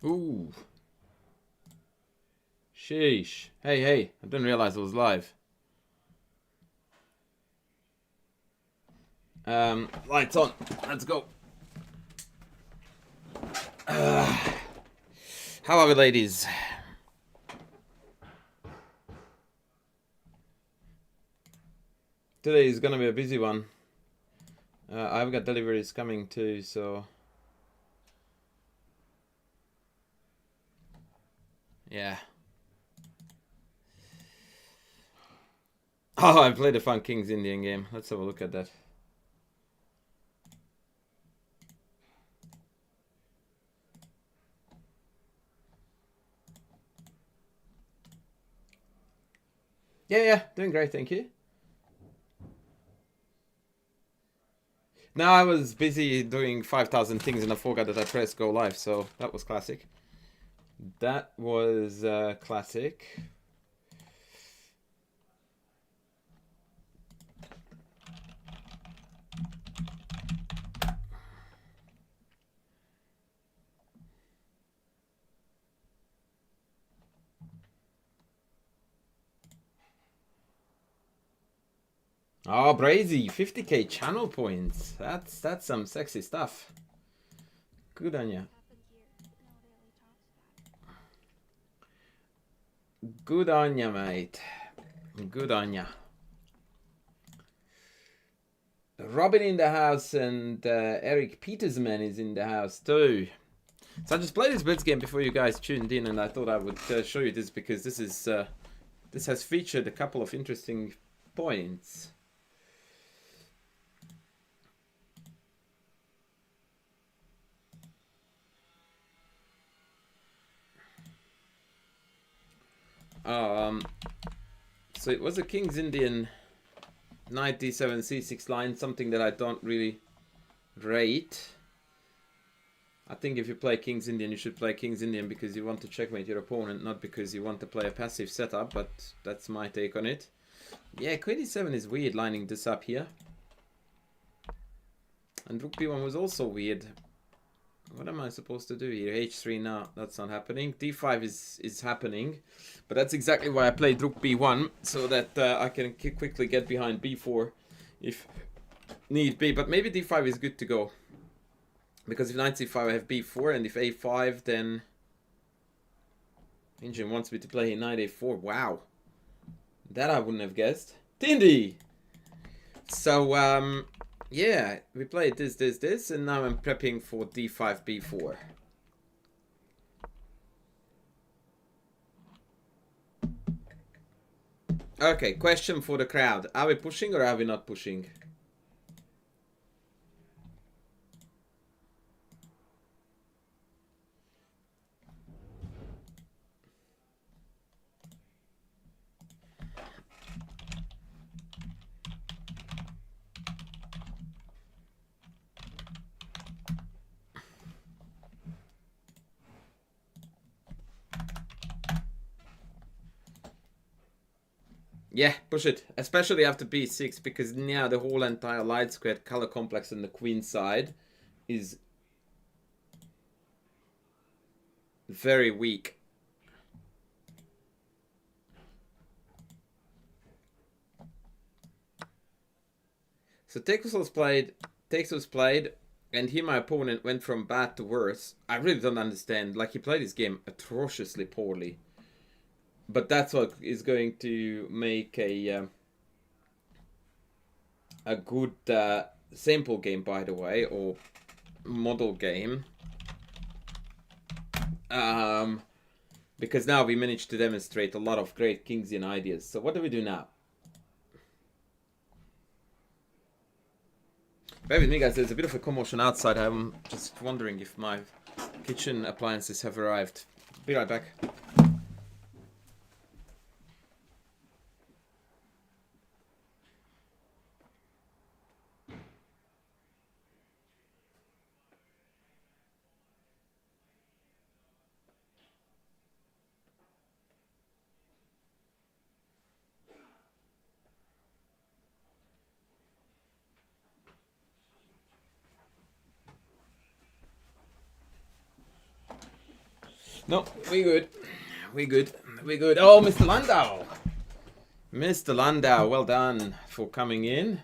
Ooh. Sheesh. Hey, I didn't realize it was live. Lights on. Let's go. How are we, ladies? Today is gonna be a busy one. I've got deliveries coming too, so... Yeah. Oh, I played a fun King's Indian game. Let's have a look at that. Yeah, doing great, thank you. Now I was busy doing 5,000 things and I forgot that I pressed go live, so that was classic. That was classic. Oh, Brazy, 50k channel points. That's some sexy stuff. Good on ya. Good on ya, mate. Good on ya. Robin in the house and Eric Petersman is in the house too. So I just played this Blitz game before you guys tuned in, and I thought I would show you this because this has featured a couple of interesting points. So it was a King's Indian knight d7 c6 line, something that I don't really rate. I think if you play King's Indian, you should play King's Indian because you want to checkmate your opponent, not because you want to play a passive setup, but that's my take on it. Yeah, Queen e7 is weird lining this up here. And Rook b1 was also weird. What am I supposed to do here? h3 now, that's not happening. d5 is happening. But that's exactly why I played Rook b1, so that I can quickly get behind b4 if need be. But maybe d5 is good to go. Because if knight c5 I have b4, and if a5 then... Engine wants me to play knight a4. Wow. That I wouldn't have guessed. Tindy! So, yeah, we played this, and now I'm prepping for d5, b4. Okay, question for the crowd. Are we pushing or are we not pushing? Yeah, push it. Especially after b6, because now the whole entire light square color complex on the queen side is very weak. So takes was played, and here my opponent went from bad to worse. I really don't understand. Like, he played his game atrociously poorly. But that's what is going to make a good sample game, by the way, or model game. Because now we managed to demonstrate a lot of great Kingsian ideas. So what do we do now? Bear with me, guys. There's a bit of a commotion outside. I'm just wondering if my kitchen appliances have arrived. Be right back. No, we good. We good. We good. Oh, Mr. Landau. Mr. Landau, well done for coming in.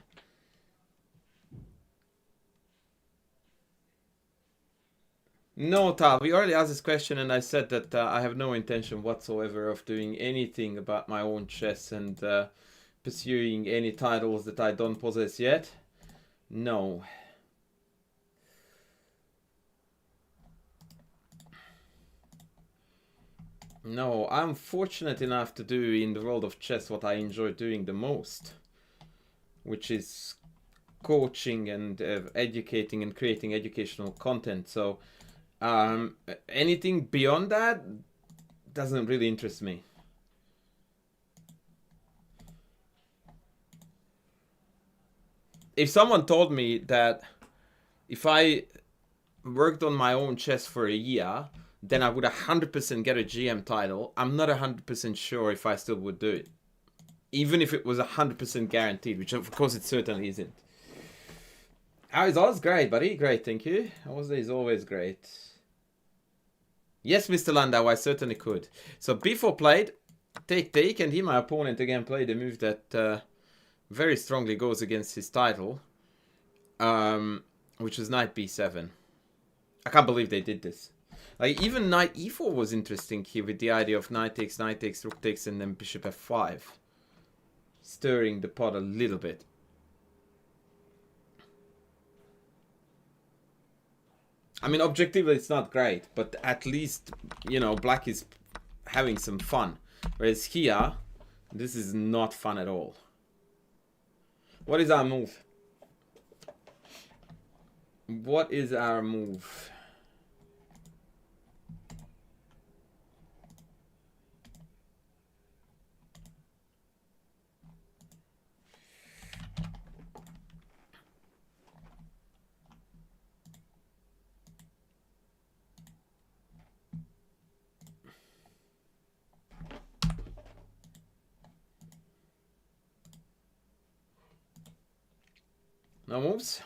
No, Tal, we already asked this question and I said that I have no intention whatsoever of doing anything about my own chess and pursuing any titles that I don't possess yet. No. No, I'm fortunate enough to do in the world of chess what I enjoy doing the most, which is coaching and educating and creating educational content. So anything beyond that doesn't really interest me. If someone told me that if I worked on my own chess for a year, then I would 100% get a GM title, I'm not 100% sure if I still would do it. Even if it was 100% guaranteed, which of course it certainly isn't. How is Oz? Great, buddy. Great, thank you. Oz is always great. Yes, Mr. Landau, I certainly could. So b4 played, take, and he, my opponent, again played a move that very strongly goes against his title, which was knight b7. I can't believe they did this. Like, even knight e4 was interesting here with the idea of knight takes, rook takes, and then bishop f5. Stirring the pot a little bit. I mean, objectively, it's not great, but at least, you know, black is having some fun. Whereas here, this is not fun at all. What is our move? What is our move? No moves?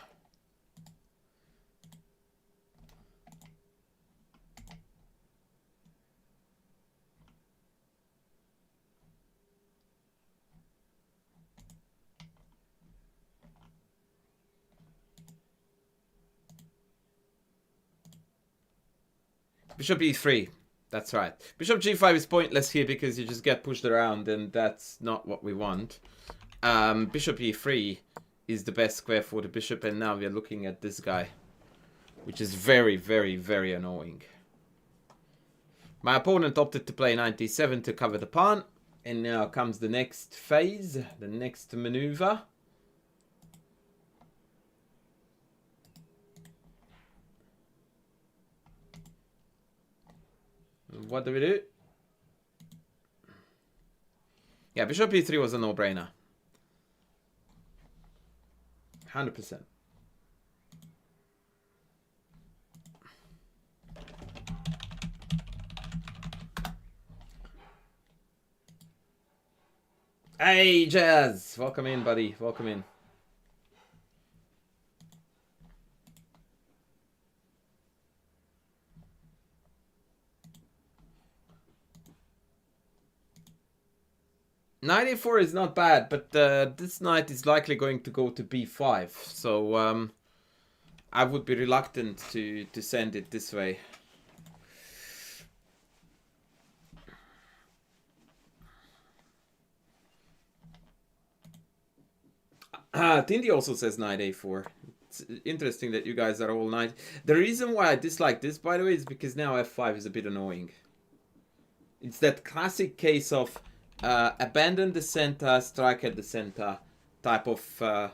Bishop e3. That's right. Bishop g5 is pointless here because you just get pushed around and that's not what we want. Bishop e3 is the best square for the bishop, and now we are looking at this guy, which is very, very, very annoying. My opponent opted to play knight d7 to cover the pawn, and now comes the next phase, the next maneuver. What do we do? Yeah, bishop e3 was a no-brainer. 100%. Hey, Jazz! Welcome in, buddy. Welcome in. Knight a4 is not bad, but this knight is likely going to go to b5, so I would be reluctant to send it this way. Tindy also says knight a4. It's interesting that you guys are all knight. The reason why I dislike this, by the way, is because now f5 is a bit annoying. It's that classic case of abandon the center, strike at the center type of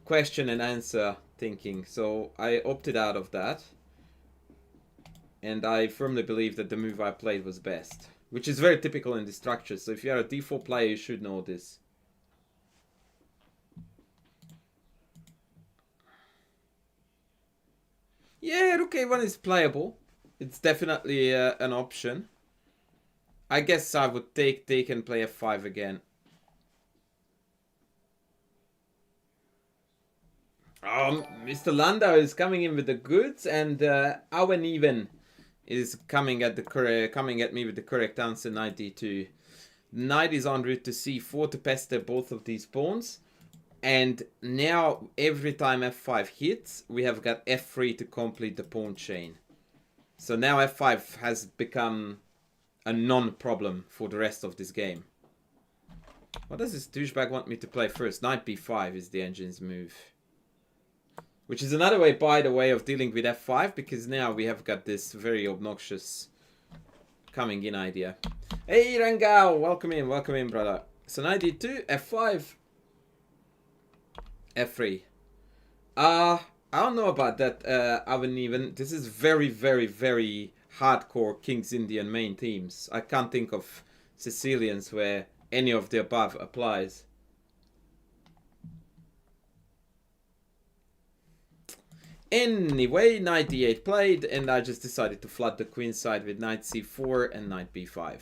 question and answer thinking. So I opted out of that. And I firmly believe that the move I played was best, which is very typical in the structure. So if you're a d4 player, you should know this. Yeah, rook a1 is playable. It's definitely an option. I guess I would take and play f5 again. Mr. Landau is coming in with the goods, and Owen even is coming at me with the correct answer, knight d2. Knight is en route to c4 to pester both of these pawns. And now every time f5 hits, we have got f3 to complete the pawn chain. So now f5 has become a non-problem for the rest of this game. What does this douchebag want me to play first? Knight b5 is the engine's move. Which is another way, by the way, of dealing with f5, because now we have got this very obnoxious coming in idea. Hey Rangao, welcome in, brother. So knight d2, f5, f3. I don't know about that, I wouldn't even. This is very, very, very hardcore King's Indian main teams. I can't think of Sicilians where any of the above applies. Anyway, knight d8 played, and I just decided to flood the queen side with knight c4 and knight b5.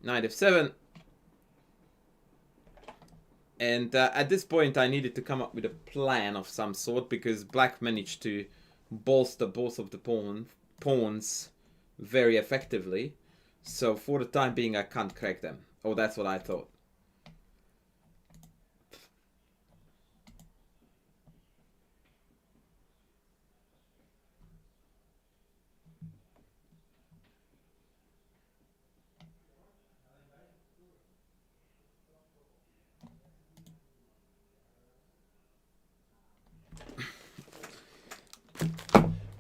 Knight f7. And at this point I needed to come up with a plan of some sort, because black managed to bolster both of the pawns very effectively. So for the time being I can't crack them. Oh, that's what I thought.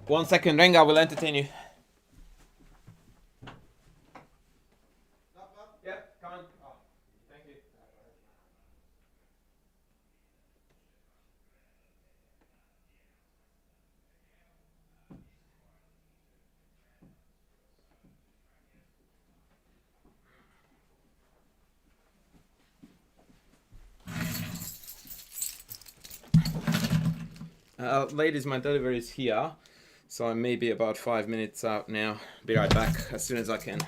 One second, Renga, will entertain you. Yep, come on. Oh, thank you. Ladies, my delivery is here, so I may be about 5 minutes out now. Be right back as soon as I can.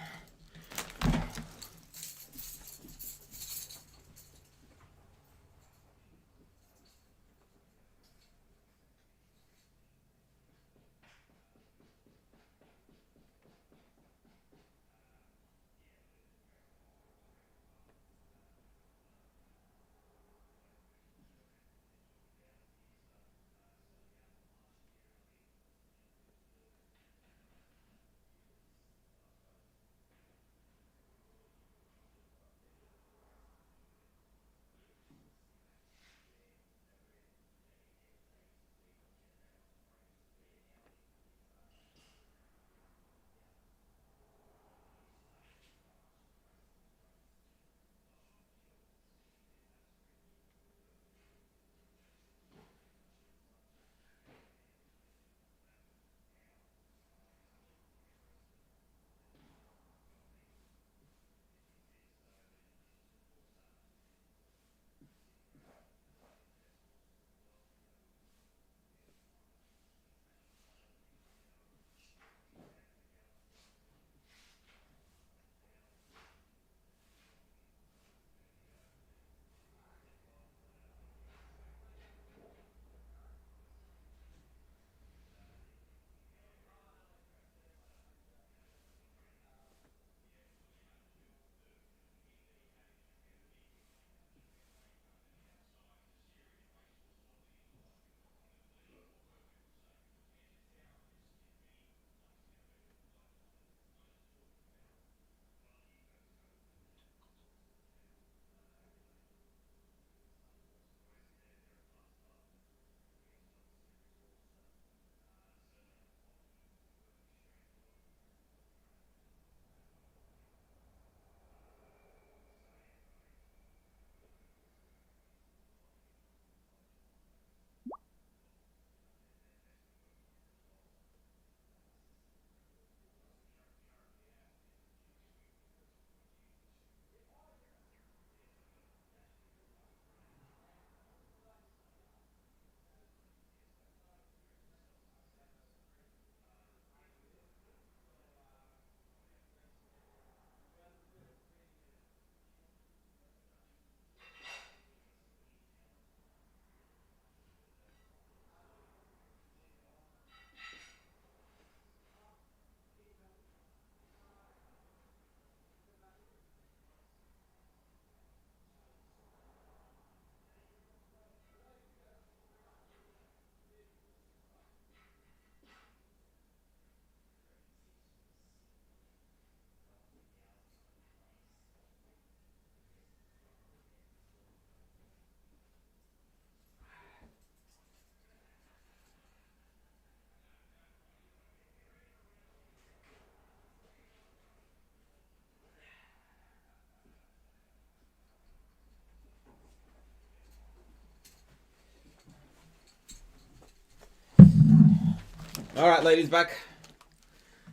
Alright, ladies, back.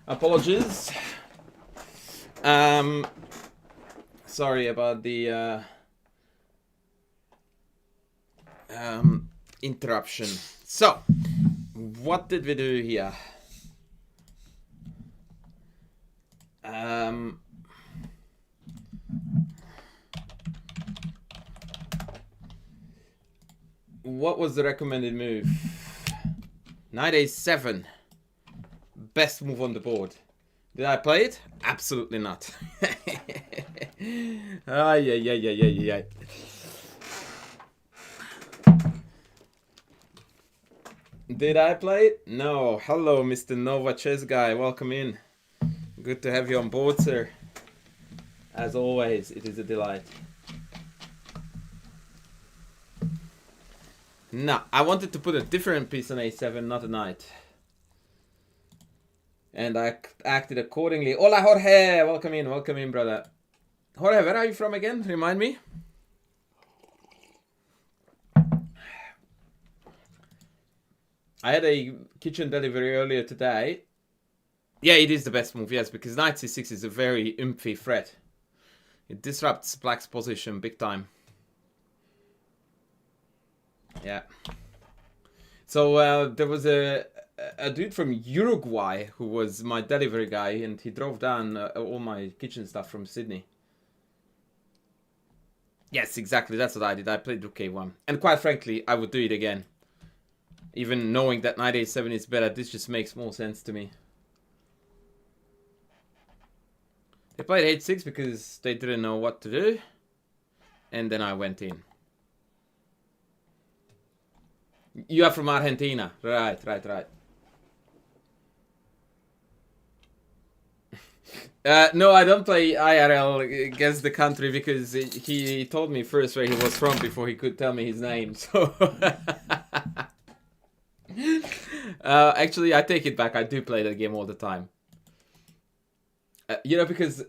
Apologies. Sorry about the interruption. So, what did we do here? What was the recommended move? Knight a7. Best move on the board. Did I play it? Absolutely not. Yeah. Did I play it? No. Hello, Mr. Nova Chess Guy. Welcome in. Good to have you on board, sir. As always, it is a delight. No, I wanted to put a different piece on a7, not a knight. And I acted accordingly. Hola, Jorge! Welcome in, brother. Jorge, where are you from again? Remind me. I had a kitchen delivery earlier today. Yeah, it is the best move, yes, because knight c6 is a very oomphy threat. It disrupts black's position big time. Yeah. So there was a dude from Uruguay who was my delivery guy, and he drove down all my kitchen stuff from Sydney. Yes, exactly, that's what I did. I played rook a1. And quite frankly, I would do it again. Even knowing that knight a7 is better, this just makes more sense to me. They played h6 because they didn't know what to do. And then I went in. You are from Argentina. Right. No, I don't play IRL against the country because he told me first where he was from before he could tell me his name. So actually, I take it back. I do play that game all the time. You know, because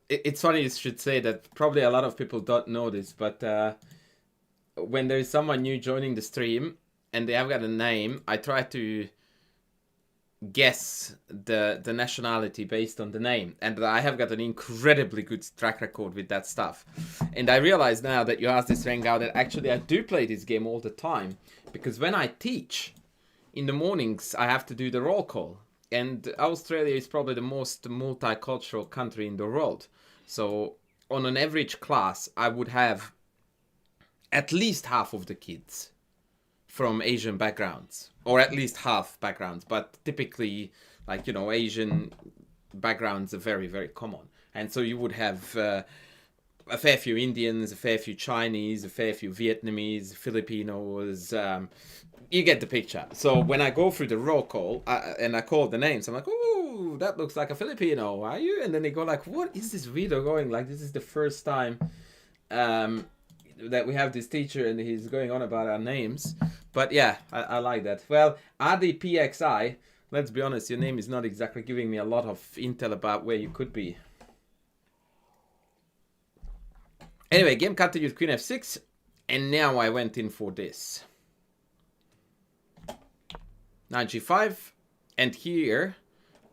it's funny you should say that. Probably a lot of people don't know this, but when there is someone new joining the stream and they have got a name, I try to guess the nationality based on the name, and I have got an incredibly good track record with that stuff. And I realize now that you asked this Rengao that actually I do play this game all the time, because when I teach in the mornings I have to do the roll call, and Australia is probably the most multicultural country in the world. So on an average class I would have at least half of the kids from Asian backgrounds, or at least half backgrounds, but typically, like, you know, Asian backgrounds are very, very common. And so you would have a fair few Indians, a fair few Chinese, a fair few Vietnamese, Filipinos. You get the picture. So when I go through the roll call and I call the names, I'm like, "Ooh, that looks like a Filipino, are you?" And then they go like, "What is this video going like? This is the first time that we have this teacher and he's going on about our names." But yeah, I like that. Well, RDPXI, let's be honest, your name is not exactly giving me a lot of intel about where you could be. Anyway, game continued, queen f6, and now I went in for this. Knight g5, and here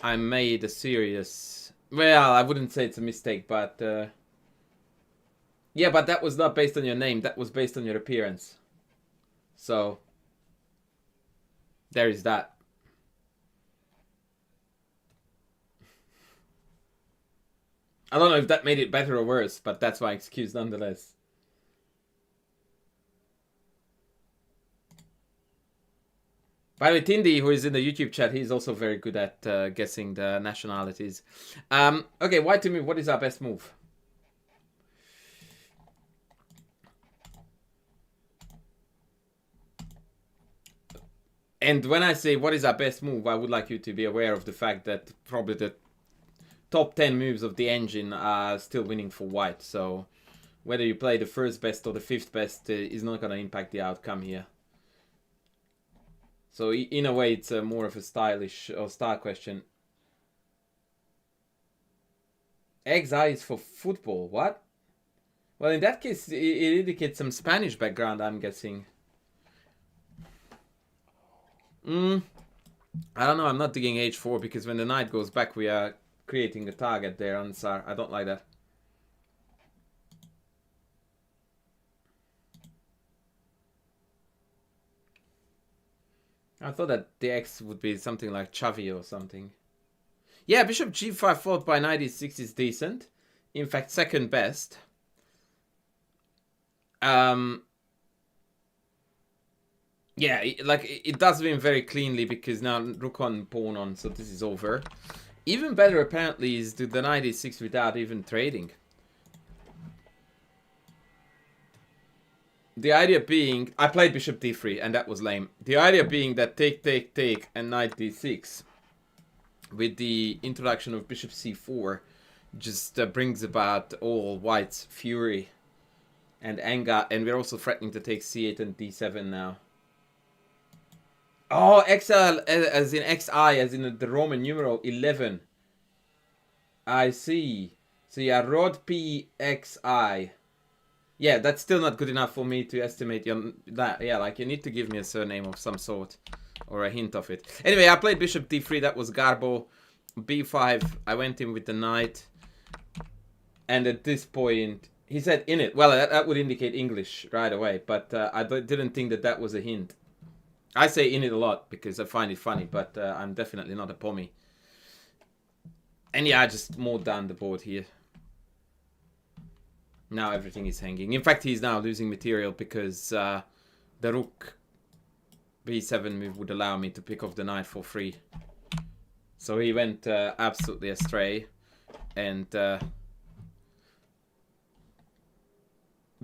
I made a serious... Well, I wouldn't say it's a mistake, but... yeah, but that was not based on your name, that was based on your appearance. So, there is that. I don't know if that made it better or worse, but that's my excuse nonetheless. By the way, Tindy, who is in the YouTube chat, he's also very good at guessing the nationalities. Okay, white to me, what is our best move? And when I say what is our best move, I would like you to be aware of the fact that probably the top 10 moves of the engine are still winning for white. So whether you play the first best or the fifth best is not going to impact the outcome here. So in a way, it's more of a stylish or style question. XI is for football. What? Well, in that case, it indicates some Spanish background, I'm guessing. I don't know, I'm not digging h4 because when the knight goes back we are creating a target there on Tsar. I don't like that. I thought that the X would be something like Chavi or something. Yeah, bishop g5 followed by knight e6 is decent. In fact, second best. Yeah, it does win very cleanly because now rook on, pawn on, so this is over. Even better apparently is do the knight e6 without even trading. The idea being, I played bishop d3 and that was lame. The idea being that take and knight d6 with the introduction of bishop c4 just brings about all white's fury and anger, and we're also threatening to take c8 and d7 now. Oh, XL as in XI, as in the Roman numeral 11. I see. So yeah, Rod P XI. Yeah, that's still not good enough for me to estimate that. Yeah, like you need to give me a surname of some sort or a hint of it. Anyway, I played bishop d3. That was Garbo. b5. I went in with the knight. And at this point, he said in it. Well, that would indicate English right away. But I didn't think that that was a hint. I say in it a lot because I find it funny. But I'm definitely not a pommy. And yeah, I just mowed down the board here. Now everything is hanging. In fact, he's now losing material because the rook b7 move would allow me to pick off the knight for free. So he went absolutely astray. And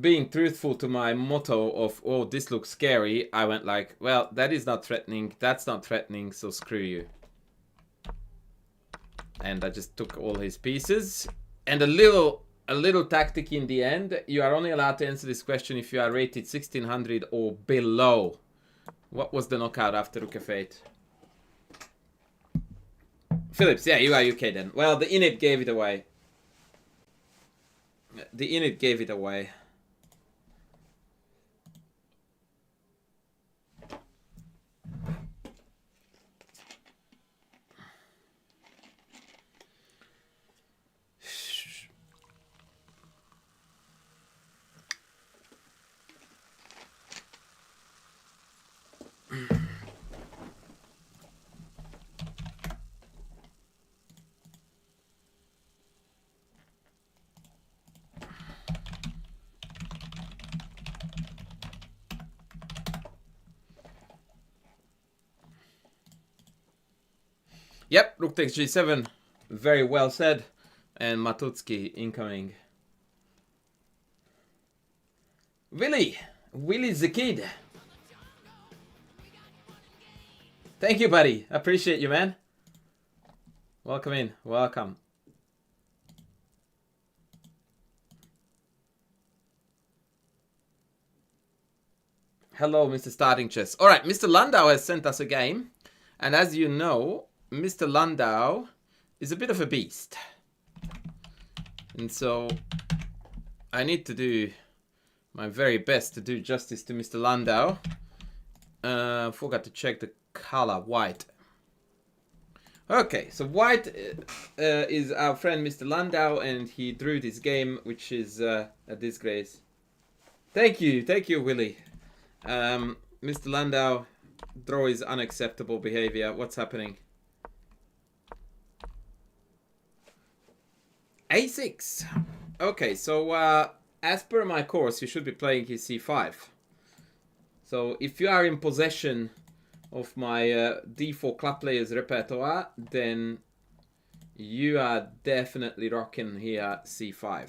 being truthful to my motto of, oh, this looks scary, I went like, well, that is not threatening, that's not threatening, so screw you. And I just took all his pieces. And a little tactic in the end. You are only allowed to answer this question if you are rated 1600 or below. What was the knockout after Rook f8? Phillips, yeah, you are UK then. Well, the init gave it away. The init gave it away. Yep, rook takes g7. Very well said. And Matutsky incoming. Willy's the kid. Thank you, buddy. Appreciate you, man. Welcome in. Welcome. Hello, Mr. Starting Chess. All right, Mr. Landau has sent us a game. And as you know, Mr. Landau is a bit of a beast. And so I need to do my very best to do justice to Mr. Landau. Forgot to check the color, white. Okay, so white is our friend Mr. Landau, and he drew this game, which is a disgrace. Thank you, Willy. Mr. Landau, draw is unacceptable behavior. What's happening? A6. Okay, so as per my course, you should be playing his c5. So if you are in possession of my d4 club players repertoire, then you are definitely rocking here c5.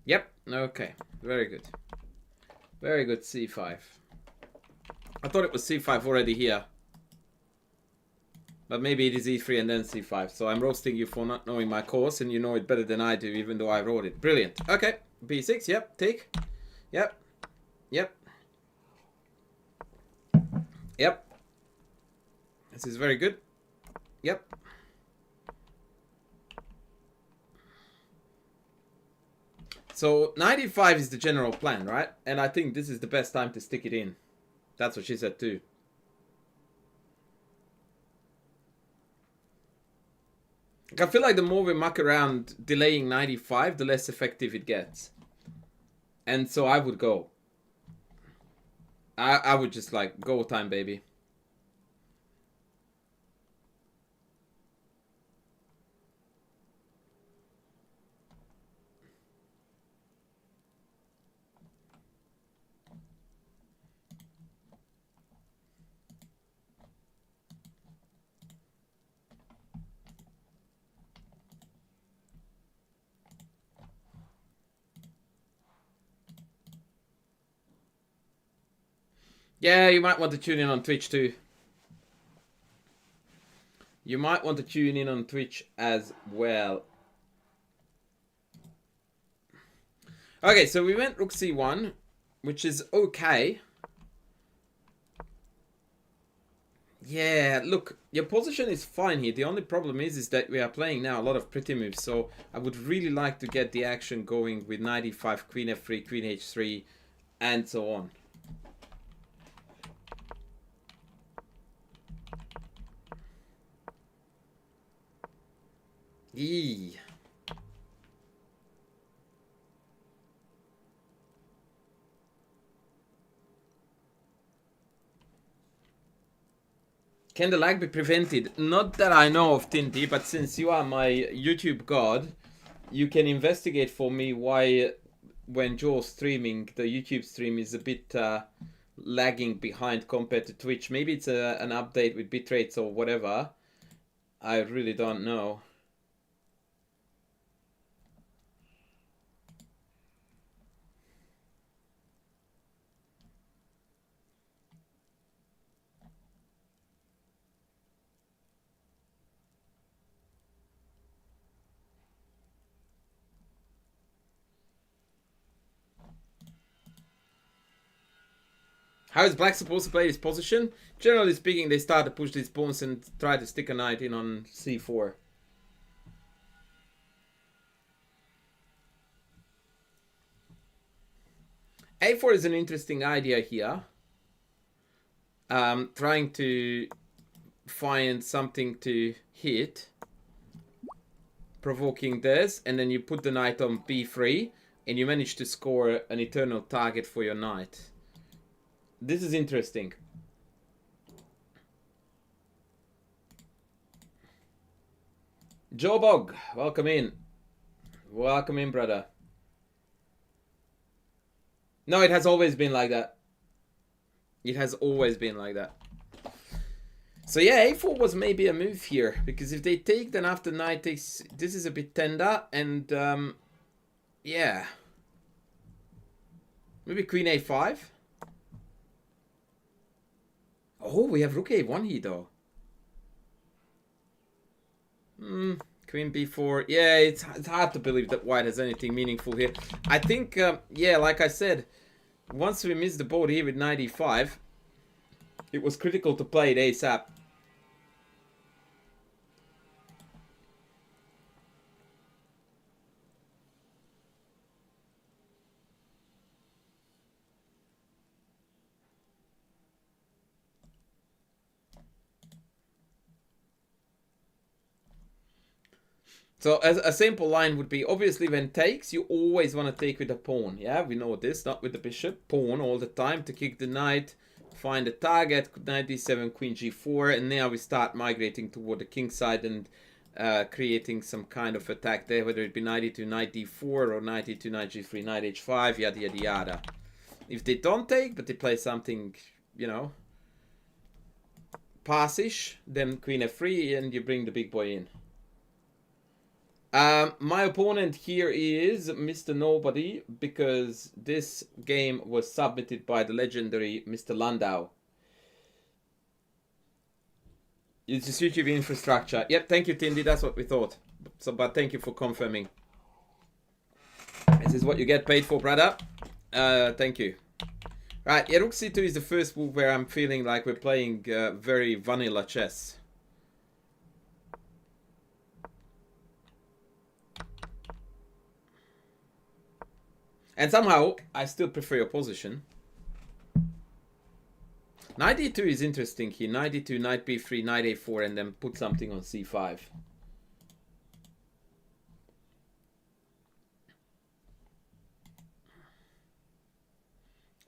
Yep, okay, very good. Very good, c5. I thought it was c5 already here. But maybe it is e3 and then c5. So I'm roasting you for not knowing my course, and you know it better than I do, even though I wrote it. Brilliant. Okay, b6, yep, take. Yep, yep. Yep. This is very good. Yep. So 95 is the general plan, right? And I think this is the best time to stick it in. That's what she said too. I feel like the more we muck around delaying 95, the less effective it gets. And so I would go. I would just like, go time, baby. Yeah, you might want to tune in on Twitch too. You might want to tune in on Twitch as well. Okay, so we went rook c1, which is okay. Yeah, look, your position is fine here. The only problem is that we are playing now a lot of pretty moves. So I would really like to get the action going with knight e5, queen f3, queen h3, and so on. Eee. Can the lag be prevented? Not that I know of, Tinty, but since you are my YouTube god, you can investigate for me why when Joe's streaming, the YouTube stream is a bit lagging behind compared to Twitch. Maybe it's an update with bitrates or whatever. I really don't know. How is Black supposed to play his position? Generally speaking, they start to push these pawns and try to stick a knight in on c4. a4 is an interesting idea here. Trying to find something to hit. Provoking this, and then you put the knight on b3, and you manage to score an eternal target for your knight. This is interesting. Joe Bog, welcome in. Welcome in, brother. No, it has always been like that. It has always been like that. So yeah, a4 was maybe a move here, because if they take, then after knight takes, this is a bit tender, and yeah. Maybe queen a5. Oh, we have rook a1 here though. Queen b4. Yeah, it's hard to believe that white has anything meaningful here. I think, yeah, like I said, once we missed the board here with knight e5, it was critical to play it ASAP. So as a simple line would be, obviously when takes, you always want to take with a pawn. Yeah, we know this, not with the bishop. Pawn all the time to kick the knight, find the target, knight d7, queen g4, and now we start migrating toward the king side and creating some kind of attack there, whether it be knight e2, knight d4, or knight e2, knight g3, knight h5, yada yada yada. If they don't take, but they play something, you know, passish, then queen f3, and you bring the big boy in. My opponent here is Mr. Nobody, because this game was submitted by the legendary Mr. Landau. It's just YouTube infrastructure. Yep, thank you, Tindy. That's what we thought. So, but thank you for confirming. This is what you get paid for, brother. Thank you. Right, yeah, rook c2 is the first move where I'm feeling like we're playing very vanilla chess. And somehow, I still prefer your position. Knight e2 is interesting here. Knight e2, knight b3, knight a4, and then put something on c5.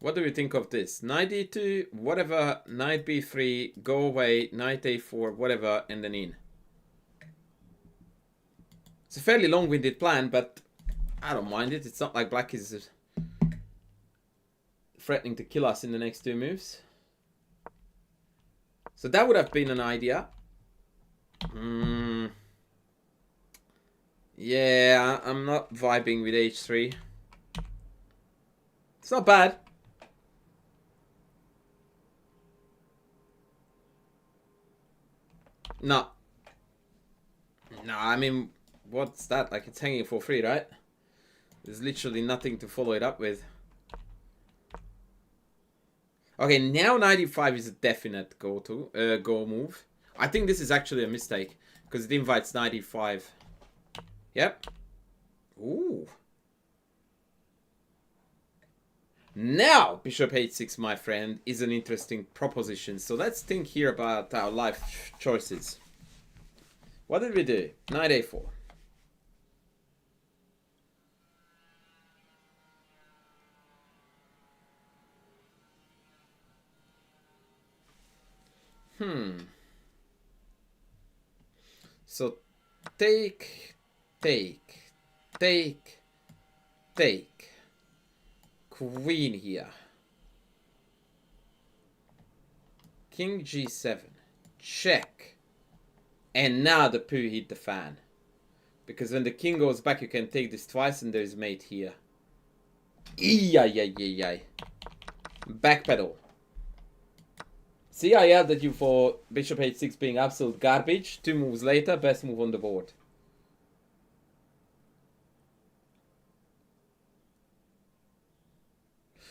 What do we think of this? Knight e2, whatever, knight b3, go away, knight a4, whatever, and then in. It's a fairly long-winded plan, but I don't mind it. It's not like black is threatening to kill us in the next two moves. So that would have been an idea. Yeah, I'm not vibing with h3. It's not bad. No. No, I mean, what's that? Like, it's hanging for free, right? There's literally nothing to follow it up with. Okay, now 95 is a definite go move. I think this is actually a mistake because it invites 95. Yep. Ooh. Now, bishop h6, my friend, is an interesting proposition. So let's think here about our life choices. What did we do? Knight a4. So take. Queen here. King g7. Check. And now the poo hit the fan. Because when the king goes back, you can take this twice and there's mate here. Backpedal. See, I yelled at you for bishop h6 being absolute garbage. 2 moves later, best move on the board.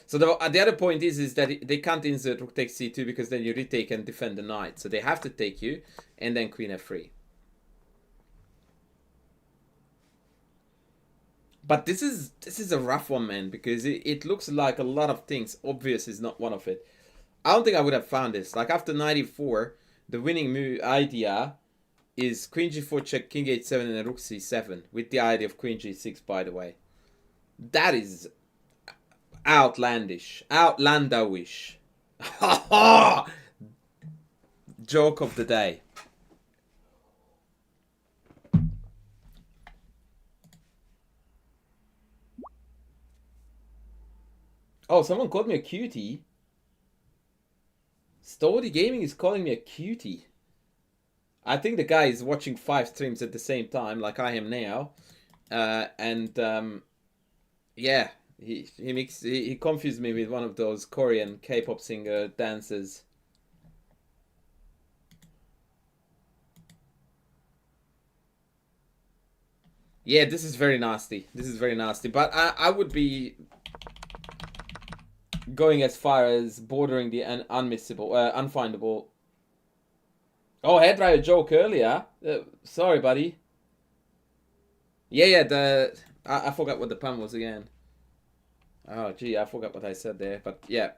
So the other point is that they can't insert rook takes c2 because then you retake and defend the knight. So they have to take you and then queen f3. But this is a rough one, man, because it looks like a lot of things. Obvious is not one of it. I don't think I would have found this. Like after 94, the winning move idea is queen g4 check, king h7 and rook c7 with the idea of queen g6, by the way. That is outlandish. Outlandowish. Joke of the day. Oh, someone called me a cutie. Stody Gaming is calling me a cutie. I think the guy is watching 5 streams at the same time, like I am now. Yeah, he confused me with one of those Korean K-pop singer dancers. Yeah, this is very nasty. This is very nasty. But I would be going as far as bordering the unmissable, unfindable. Oh, head rider joke earlier. Sorry, buddy. Yeah. I forgot what the pun was again. Oh, gee, I forgot what I said there. But yeah.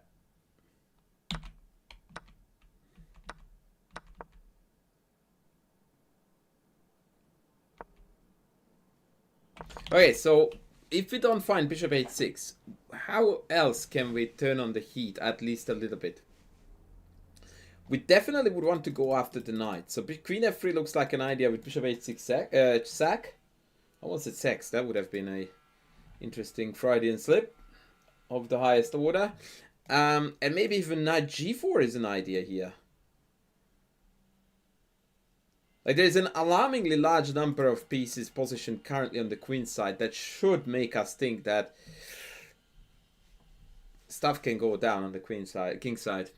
Okay, so if we don't find bishop h6, how else can we turn on the heat at least a little bit? We definitely would want to go after the knight. So queen f3 looks like an idea with bishop h6 sack. I almost said sex. That would have been a interesting Freudian slip of the highest order. And maybe even knight g4 is an idea here. Like there's an alarmingly large number of pieces positioned currently on the queen side that should make us think that stuff can go down on the queen side, king side.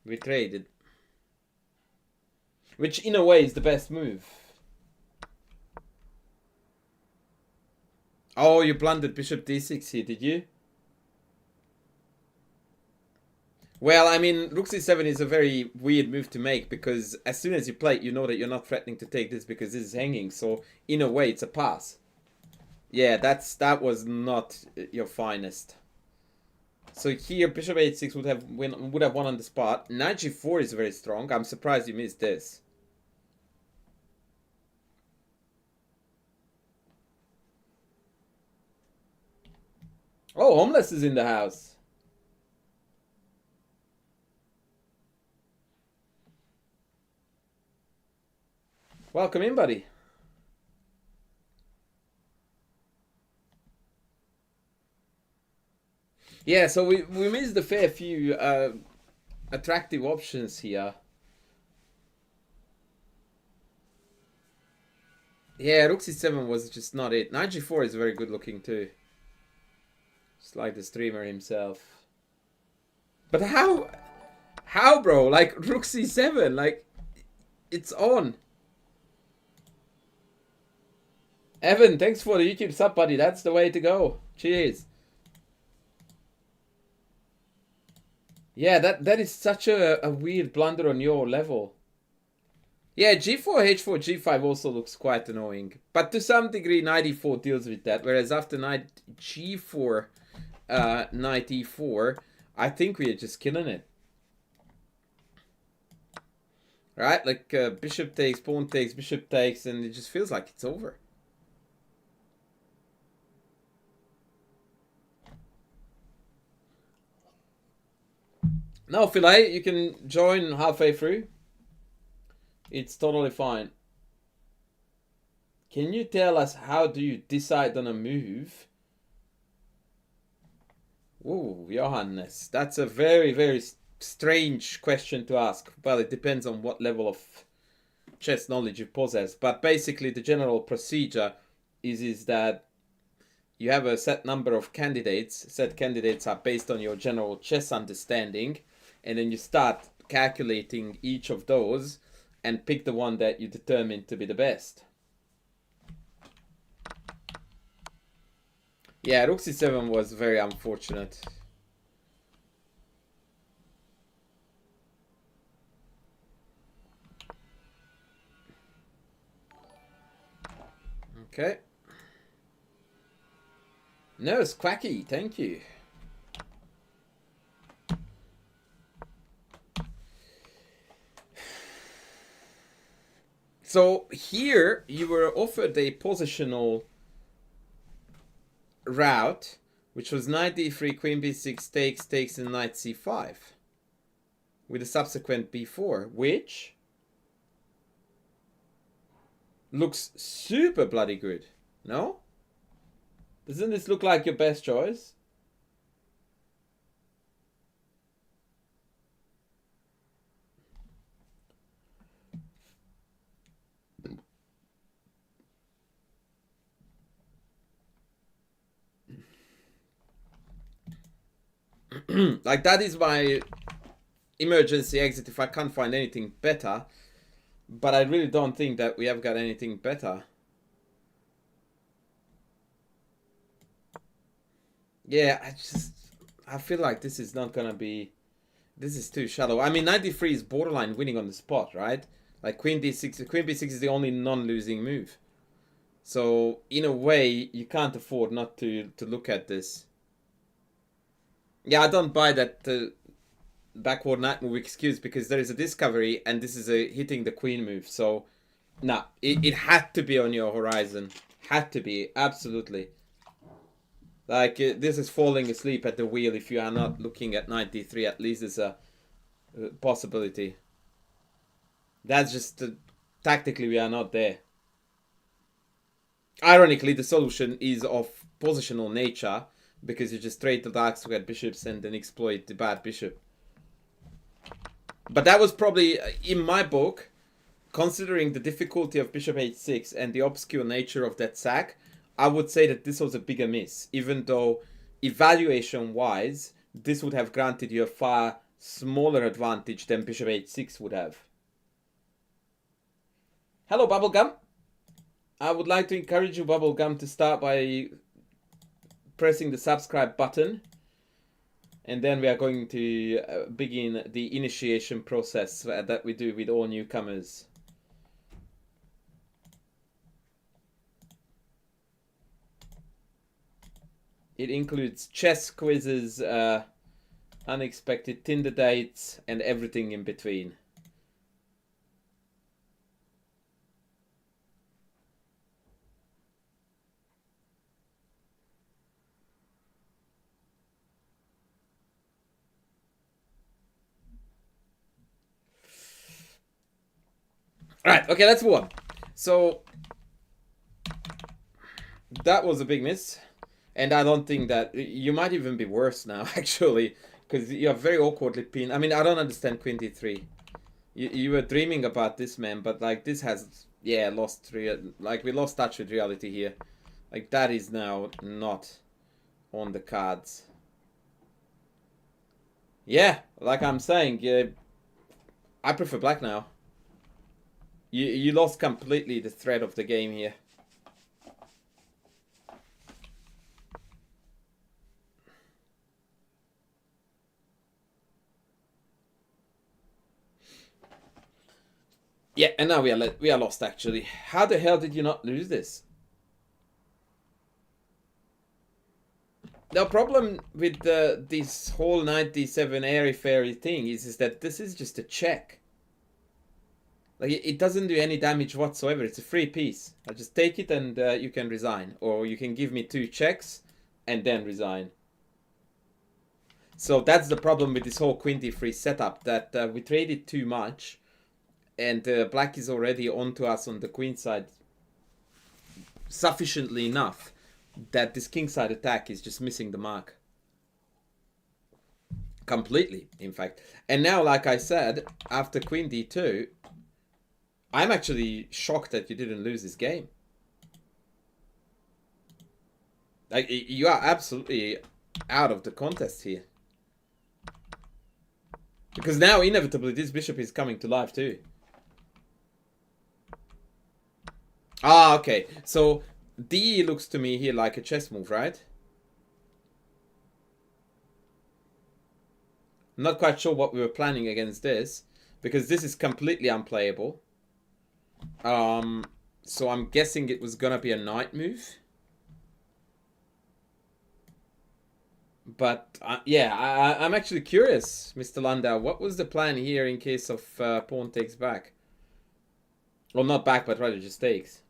We traded. Which in a way is the best move. Oh, you blundered bishop d6 here, did you? Well, I mean, rook c7 is a very weird move to make because as soon as you play it, you know that you're not threatening to take this because this is hanging. So, in a way, it's a pass. Yeah, that was not your finest. So here, bishop h6 would have won on the spot. Knight g4 is very strong. I'm surprised you missed this. Oh, Homeless is in the house. Welcome in, buddy. Yeah, so we missed a fair few attractive options here. Yeah, Rook c7 was just not it. Knight g4 is very good looking too. Just like the streamer himself. But how, bro? Like, Rook c7, like, it's on. Evan, thanks for the YouTube sub, buddy. That's the way to go. Cheers. Yeah, that is such a weird blunder on your level. Yeah, g4, h4, g5 also looks quite annoying. But to some degree, knight e4 deals with that. Whereas after knight g4, knight e4, I think we are just killing it. Right? Like, bishop takes, pawn takes, bishop takes, and it just feels like it's over. No, Philae, you can join halfway through. It's totally fine. Can you tell us how do you decide on a move? Ooh, Johannes, that's a very, very strange question to ask. Well, it depends on what level of chess knowledge you possess. But basically, the general procedure is that you have a set number of candidates. Set candidates are based on your general chess understanding. And then you start calculating each of those and pick the one that you determine to be the best. Yeah, Rook c7 was very unfortunate. Okay. No, it's Quacky, thank you. So here you were offered a positional route, which was knight d3, queen b6, takes, and knight c5. With a subsequent b4, which looks super bloody good. No? Doesn't this look like your best choice? Like, that is my emergency exit if I can't find anything better. But I really don't think that we have got anything better. Yeah, I feel like this is not gonna be... This is too shallow. I mean, knight d3 is borderline winning on the spot, right? Like, queen d6, queen b6 is the only non-losing move. So, in a way, you can't afford not to look at this. Yeah, I don't buy that backward knight move excuse, because there is a discovery and this is a hitting the queen move. So, nah, it had to be on your horizon. Had to be, absolutely. Like, this is falling asleep at the wheel if you are not looking at knight d3. At least it's a possibility. That's just, tactically we are not there. Ironically, the solution is of positional nature, because you just trade the dark squared bishops and then exploit the bad bishop. But that was probably, in my book, considering the difficulty of bishop h6 and the obscure nature of that sack, I would say that this was a bigger miss, even though evaluation-wise, this would have granted you a far smaller advantage than bishop h6 would have. Hello, Bubblegum. I would like to encourage you, Bubblegum, to start by pressing the subscribe button. And then we are going to begin the initiation process that we do with all newcomers. It includes chess quizzes, unexpected Tinder dates, and everything in between. Alright, okay, let's move on. So, that was a big miss. And I don't think that... You might even be worse now, actually. Because you're very awkwardly pinned. I mean, I don't understand Queen D3. You were dreaming about this, man. But, like, this has... Yeah, lost... Like, we lost touch with reality here. Like, that is now not on the cards. Yeah, like I'm saying, I prefer black now. You lost completely the thread of the game here. Yeah, and now we are lost actually. How the hell did you not lose this? The problem with this whole 97 airy fairy thing is that this is just a check. Like, it doesn't do any damage whatsoever. It's a free piece. I just take it and you can resign. Or you can give me 2 checks and then resign. So that's the problem with this whole Queen D3 setup. That we traded too much. And black is already onto us on the queen side sufficiently enough that this king side attack is just missing the mark. Completely, in fact. And now, like I said, after Queen D2... I'm actually shocked that you didn't lose this game. Like, you are absolutely out of the contest here. Because now, inevitably, this bishop is coming to life too. Ah, okay. So, D looks to me here like a chess move, right? I'm not quite sure what we were planning against this. Because this is completely unplayable. So I'm guessing it was gonna be a knight move. But yeah, I'm actually curious, Mr. Landau. What was the plan here in case of pawn takes back? Well, not back, but rather just takes.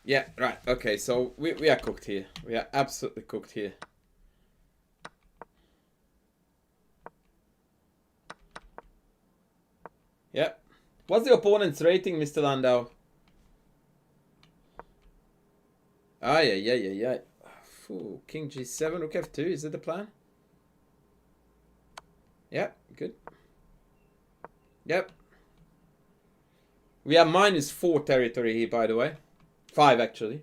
Yeah, right. Okay, so we are cooked here. We are absolutely cooked here. Yep. What's the opponent's rating, Mr. Landau? Ah, yeah. Ooh, King G7, Rook F2. Is that the plan? Yep, good. Yep. We are -4 territory here, by the way. 5, actually.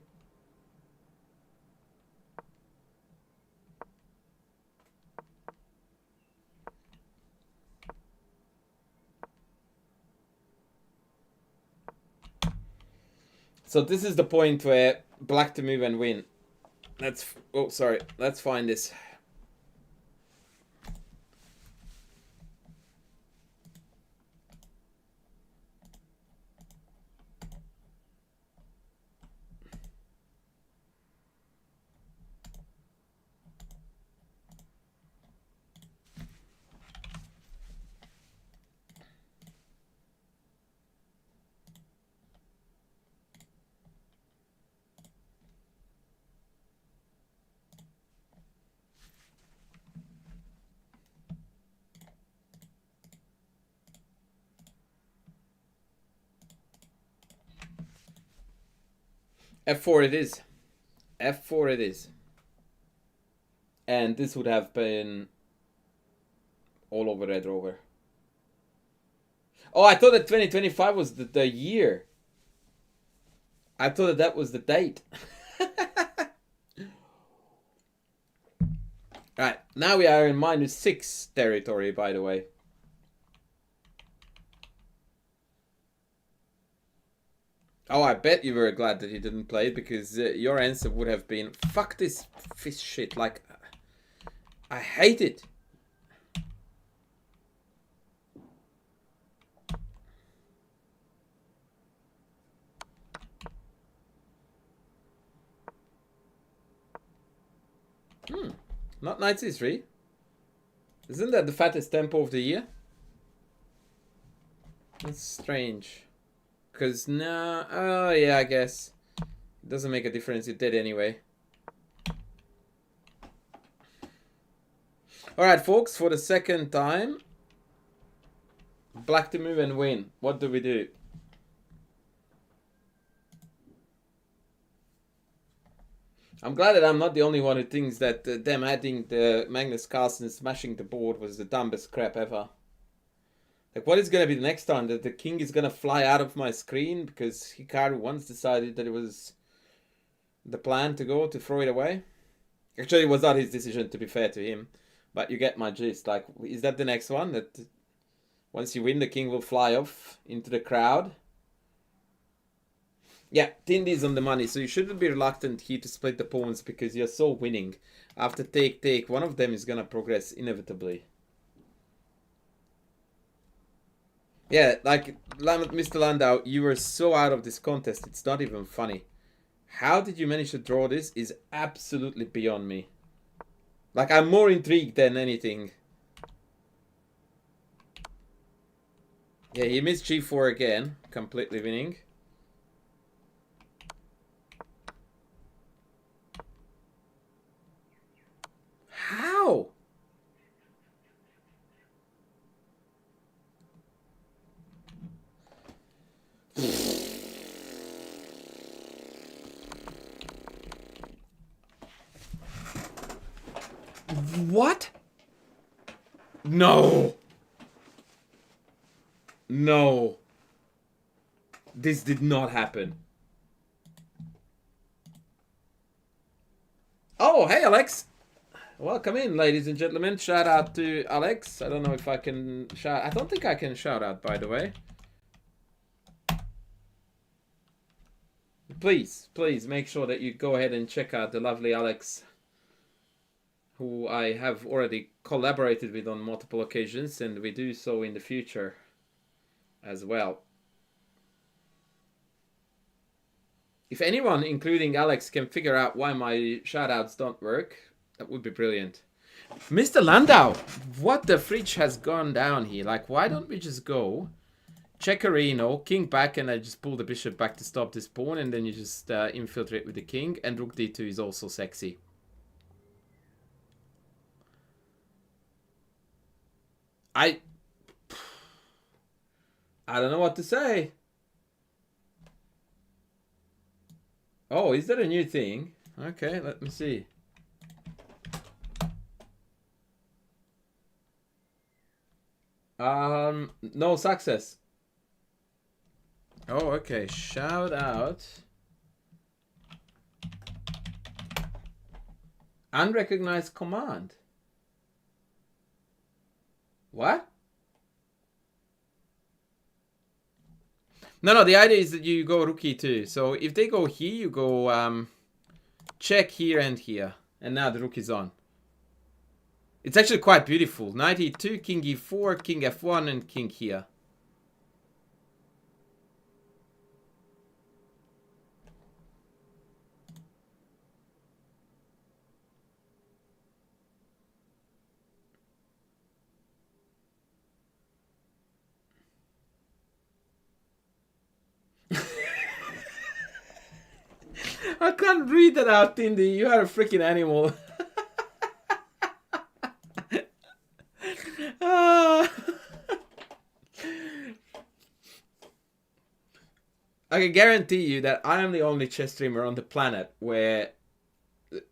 So this is the point where black to move and win. Let's... Oh, sorry. Let's find this. F4 it is. F4 it is. And this would have been all over Red Rover. Oh, I thought that 2025 was the year. I thought that was the date. Right, now we are in -6 territory, by the way. Oh, I bet you were glad that you didn't play, because your answer would have been, fuck this fish shit, like, I hate it. Not knight c3. Isn't that the fattest tempo of the year? That's strange. Because, no... Oh, yeah, I guess. It doesn't make a difference. It did anyway. Alright, folks. For the second time. Black to move and win. What do we do? I'm glad that I'm not the only one who thinks that them adding the Magnus Carlsen smashing the board was the dumbest crap ever. Like, what is going to be the next time? That the king is going to fly out of my screen because Hikaru once decided that it was the plan to go to throw it away? Actually, it was not his decision, to be fair to him. But you get my gist. Like, is that the next one? That once you win, the king will fly off into the crowd? Yeah, Tindy's on the money, so you shouldn't be reluctant here to split the pawns because you're so winning. After take, one of them is going to progress inevitably. Yeah, like, Mr. Landau, you were so out of this contest, it's not even funny. How did you manage to draw this is absolutely beyond me. Like, I'm more intrigued than anything. Yeah, he missed g4 again, completely winning. How? What? No. No. This did not happen. Oh, hey, Alex. Welcome in, ladies and gentlemen. Shout out to Alex. I don't know if I can shout. I don't think I can shout out, by the way. Please make sure that you go ahead and check out the lovely Alex, who I have already collaborated with on multiple occasions, and we do so in the future as well. If anyone, including Alex, can figure out why my shoutouts don't work, that would be brilliant. Mr. Landau, what the fridge has gone down here? Like, why don't we just go Checkerino, king back, and I just pull the bishop back to stop this pawn, and then you just infiltrate with the king, and rook d2 is also sexy. I don't know what to say. Oh, is that a new thing? Okay, let me see. No success. Oh, okay. Shout out. Unrecognized command. What? No, the idea is that you go rook e2. So if they go here, you go check here and here. And now the rook is on. It's actually quite beautiful. Knight e2, king e4, king f1, and king here. I can't read that out, Tindy. You are a freaking animal. I can guarantee you that I am the only chess streamer on the planet where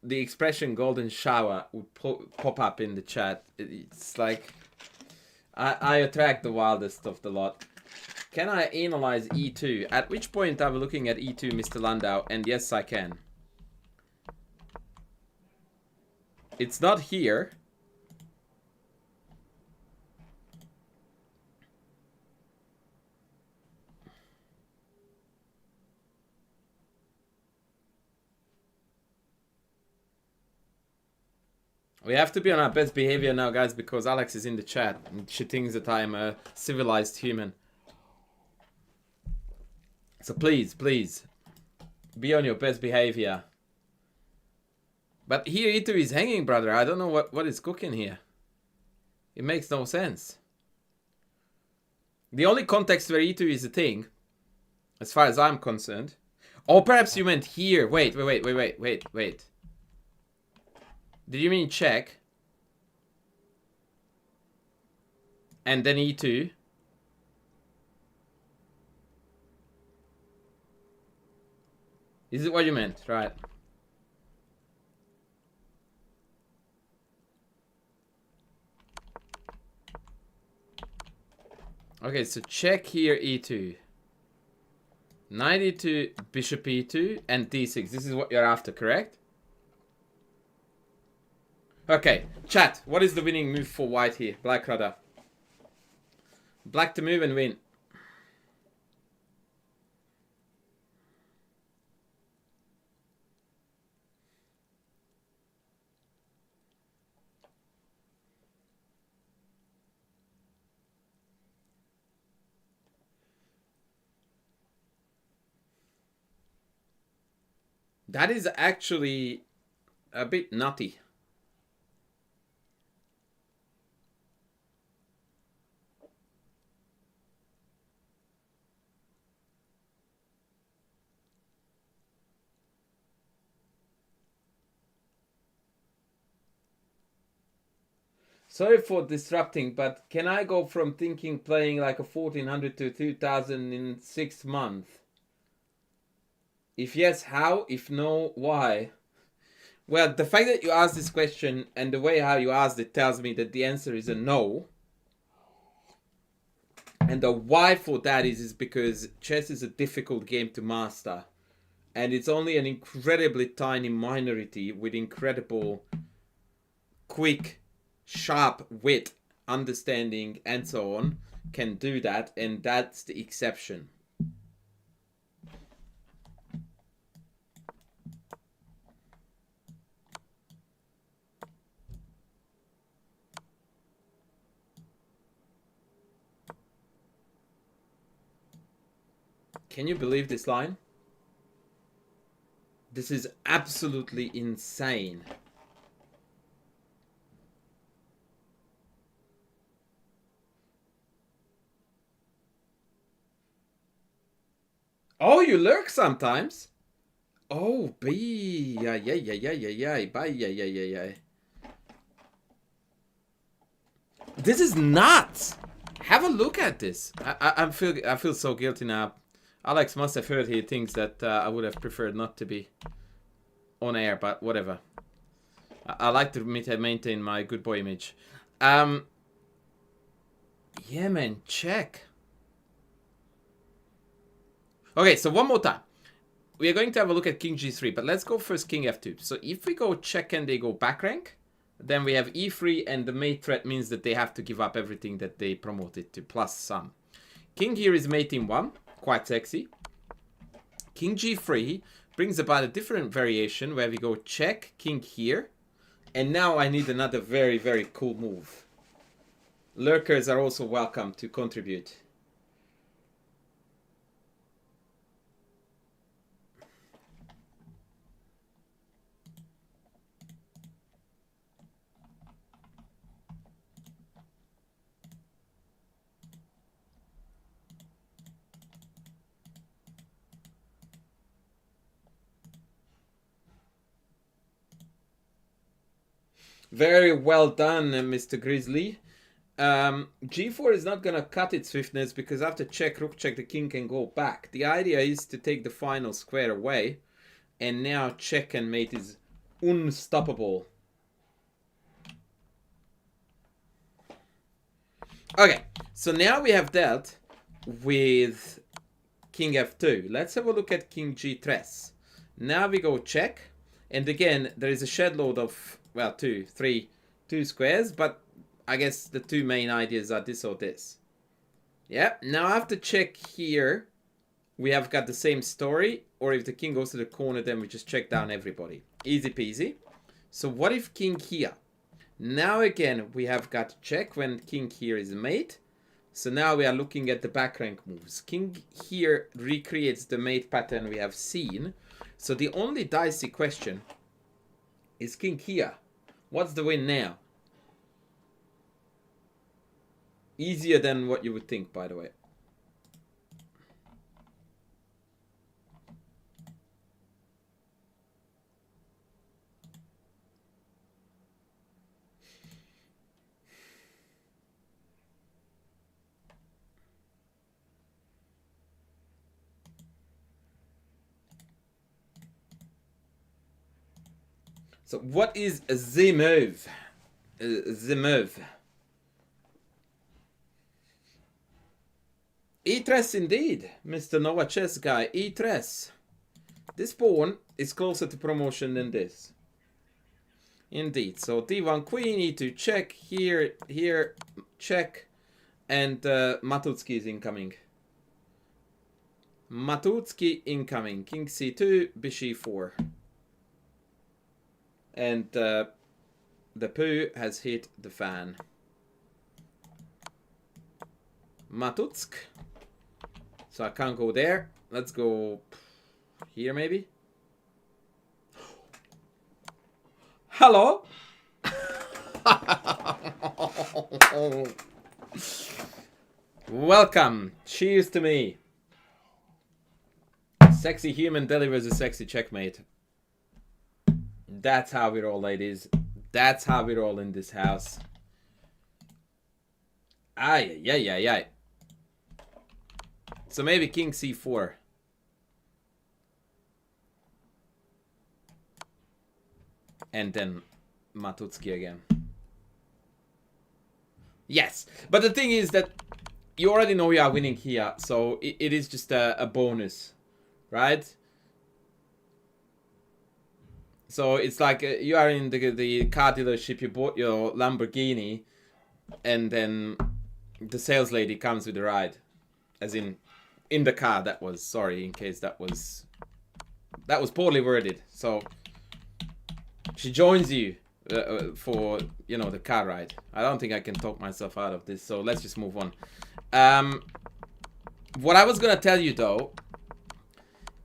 the expression golden shower would pop up in the chat. It's like I attract the wildest of the lot. Can I analyze e2? At which point are we looking at e2, Mr. Landau? And yes, I can. It's not here. We have to be on our best behavior now, guys, because Alex is in the chat and she thinks that I'm a civilized human. So please, please, be on your best behavior. But here E2 is hanging, brother. I don't know what is cooking here. It makes no sense. The only context where E2 is a thing, as far as I'm concerned. Or perhaps you meant here. Wait. Did you mean check? And then E2? Is it what you meant? Right. Okay, so check here E2. Knight E2, bishop E2, and D6. This is what you're after, correct? Okay, chat. What is the winning move for white here? Black rather. Black to move and win. That is actually a bit nutty. Sorry for disrupting, but can I go from thinking playing like a 1400 to 2000 in 6 months? If yes, how? If no, why? Well, the fact that you asked this question and the way how you asked it tells me that the answer is a no. And the why for that is because chess is a difficult game to master. And it's only an incredibly tiny minority with incredible, quick, sharp wit, understanding, and so on can do that. And that's the exception. Can you believe this line? This is absolutely insane. Oh, you lurk sometimes? Oh, B. Yeah. This is nuts. Have a look at this. I feel so guilty now. Alex must have heard he thinks that I would have preferred not to be on air, but whatever. I like to maintain my good boy image. Yeah, man, check. Okay, so one more time. We are going to have a look at King G3, but let's go first King F2. So if we go check and they go back rank, then we have E3, and the mate threat means that they have to give up everything that they promoted to, plus some. King here is mate in 1. Quite sexy. King G3 brings about a different variation where we go check, king here. And now I need another very, very cool move. Lurkers are also welcome to contribute. Very well done, Mr. Grizzly. G4 is not going to cut its swiftness because after check, rook check, the king can go back. The idea is to take the final square away. And now check and mate is unstoppable. Okay, so now we have dealt with King F2. Let's have a look at King G3. Now we go check. And again, there is a shed load of, well, two squares, but I guess the two main ideas are this or this. Yeah, now I have to check here. We have got the same story, or if the king goes to the corner, then we just check down everybody. Easy peasy. So what if king here? Now again, we have got to check when king here is mate. So now we are looking at the back rank moves. King here recreates the mate pattern we have seen. So the only dicey question is king here. What's the win now? Easier than what you would think, by the way. So what is the move? The move. E3 indeed, Mr. Nova Chess guy. E3. This pawn is closer to promotion than this. Indeed. So D1 queen, E2 check, here, check, and Matutsky is incoming. Matutsky incoming. King C2, Bishop E4. And the poo has hit the fan. Matutsk. So I can't go there. Let's go here maybe. Hello? Welcome. Cheers to me. Sexy human delivers a sexy checkmate. That's how we roll, ladies. That's how we roll in this house. Ay. So maybe king c4. And then Matutsky again. Yes. But the thing is that you already know you are winning here. So it is just a bonus. Right? So it's like you are in the car dealership, you bought your Lamborghini, and then the sales lady comes with the ride. As in the car, that was, sorry, in case that was poorly worded. So she joins you for, you know, the car ride. I don't think I can talk myself out of this, so let's just move on. What I was going to tell you, though,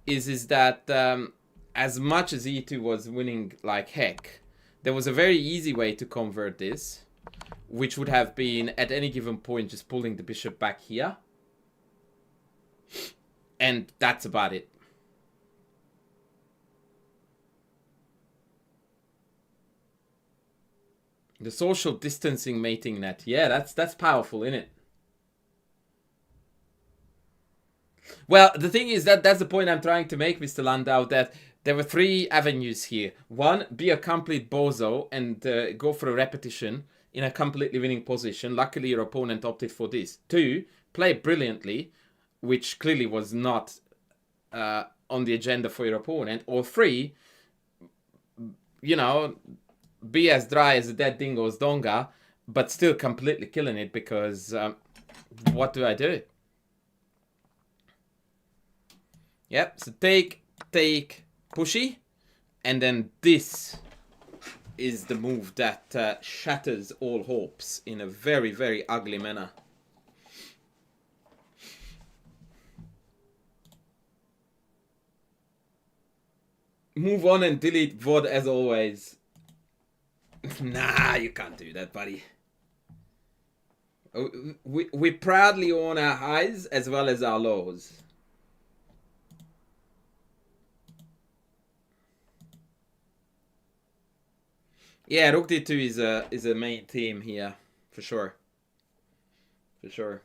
is that... as much as E2 was winning like heck, there was a very easy way to convert this, which would have been at any given point just pulling the bishop back here. And that's about it. The social distancing mating net. Yeah, that's powerful, isn't it? Well, the thing is that's the point I'm trying to make, Mr. Landau, that there were three avenues here. One, be a complete bozo and go for a repetition in a completely winning position. Luckily, your opponent opted for this. Two, play brilliantly, which clearly was not on the agenda for your opponent. Or three, you know, be as dry as a dead dingo's donga, but still completely killing it because what do I do? Yep, so take, pushy, and then this is the move that shatters all hopes in a very, very ugly manner. Move on and delete VOD as always. Nah, you can't do that, buddy. We proudly own our highs as well as our lows. Yeah, Rook D2 is a main theme here, for sure. For sure.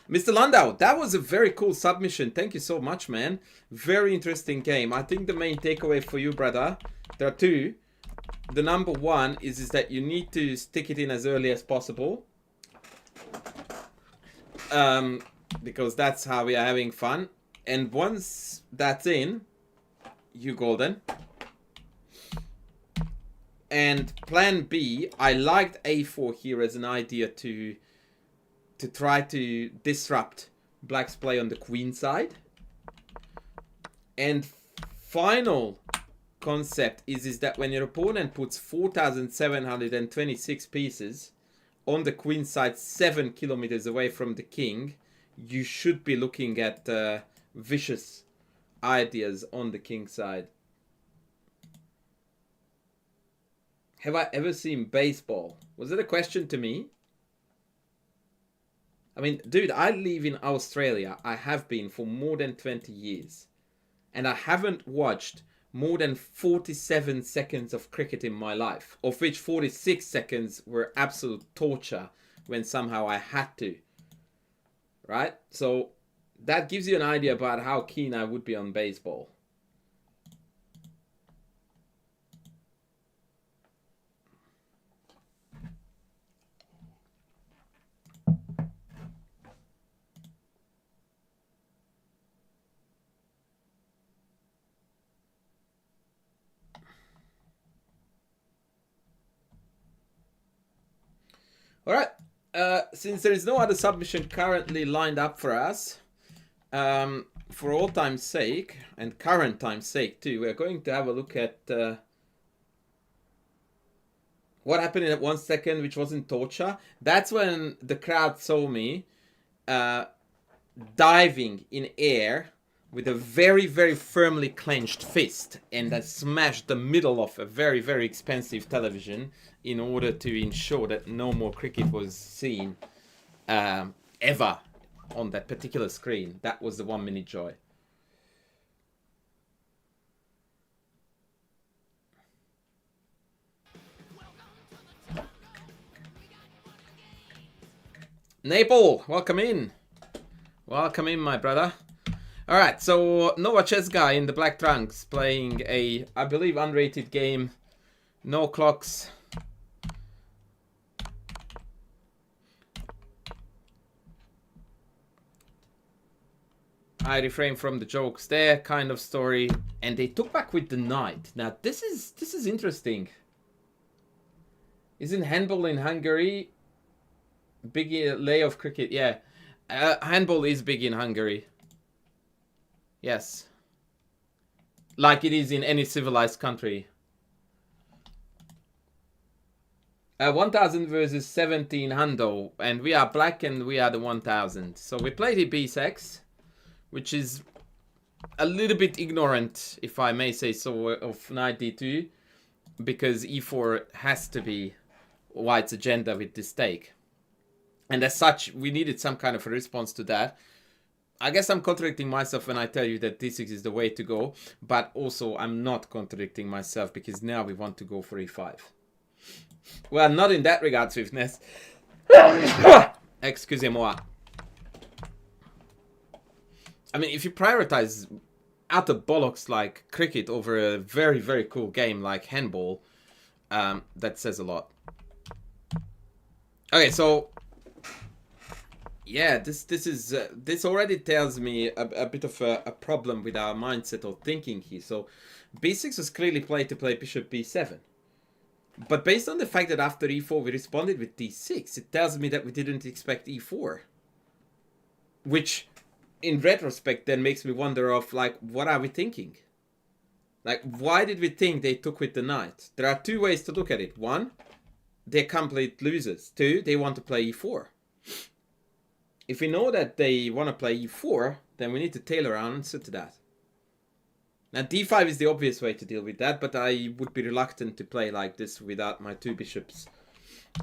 Mr. Landau, that was a very cool submission. Thank you so much, man. Very interesting game. I think the main takeaway for you, brother, there are two. The number one is that you need to stick it in as early as possible. Because that's how we are having fun. And once that's in, you golden. And plan B, I liked a4 here as an idea to try to disrupt black's play on the queen side. And final concept is that when your opponent puts 4,726 pieces on the queen side 7 kilometers away from the king, you should be looking at vicious ideas on the king side. Have I ever seen baseball? Was it a question to me? I mean, dude, I live in Australia. I have been for more than 20 years. And I haven't watched more than 47 seconds of cricket in my life, of which 46 seconds were absolute torture when somehow I had to. Right? So that gives you an idea about how keen I would be on baseball. All right, since there is no other submission currently lined up for us, for all time's sake, and current time's sake too, we're going to have a look at what happened in that 1 second, which wasn't torture. That's when the crowd saw me diving in air with a very, very firmly clenched fist, and I smashed the middle of a very, very expensive television in order to ensure that no more cricket was seen ever on that particular screen. That was the 1 minute joy. Naples, welcome in. Welcome in, my brother. All right, so Nova Chess Guy in the black trunks playing a, I believe, unrated game. No clocks. I refrain from the jokes there, kind of story. And they took back with the knight. Now, this is interesting. Isn't handball in Hungary big lay of cricket? Yeah, handball is big in Hungary. Yes. Like it is in any civilized country. 1000 versus 1700. And we are black and we are the 1000. So we played a b6, which is a little bit ignorant, if I may say so, of knight d2. Because e4 has to be white's agenda with this take. And as such, we needed some kind of a response to that. I guess I'm contradicting myself when I tell you that d6 is the way to go, but also I'm not contradicting myself because now we want to go for e5. Well, not in that regard, Swiftness. Excusez-moi. I mean, if you prioritize utter bollocks like cricket over a very, very cool game like handball, that says a lot. Okay, so yeah, this already tells me a bit of a problem with our mindset or thinking here. So b6 was clearly played to play bishop b7. But based on the fact that after e4 we responded with d6, it tells me that we didn't expect e4. Which, in retrospect, then makes me wonder of, like, what are we thinking? Like, why did we think they took with the knight? There are two ways to look at it. One, they're complete losers. Two, they want to play e4. If we know that they want to play e4, then we need to tailor our answer to that. Now d5 is the obvious way to deal with that, but I would be reluctant to play like this without my two bishops.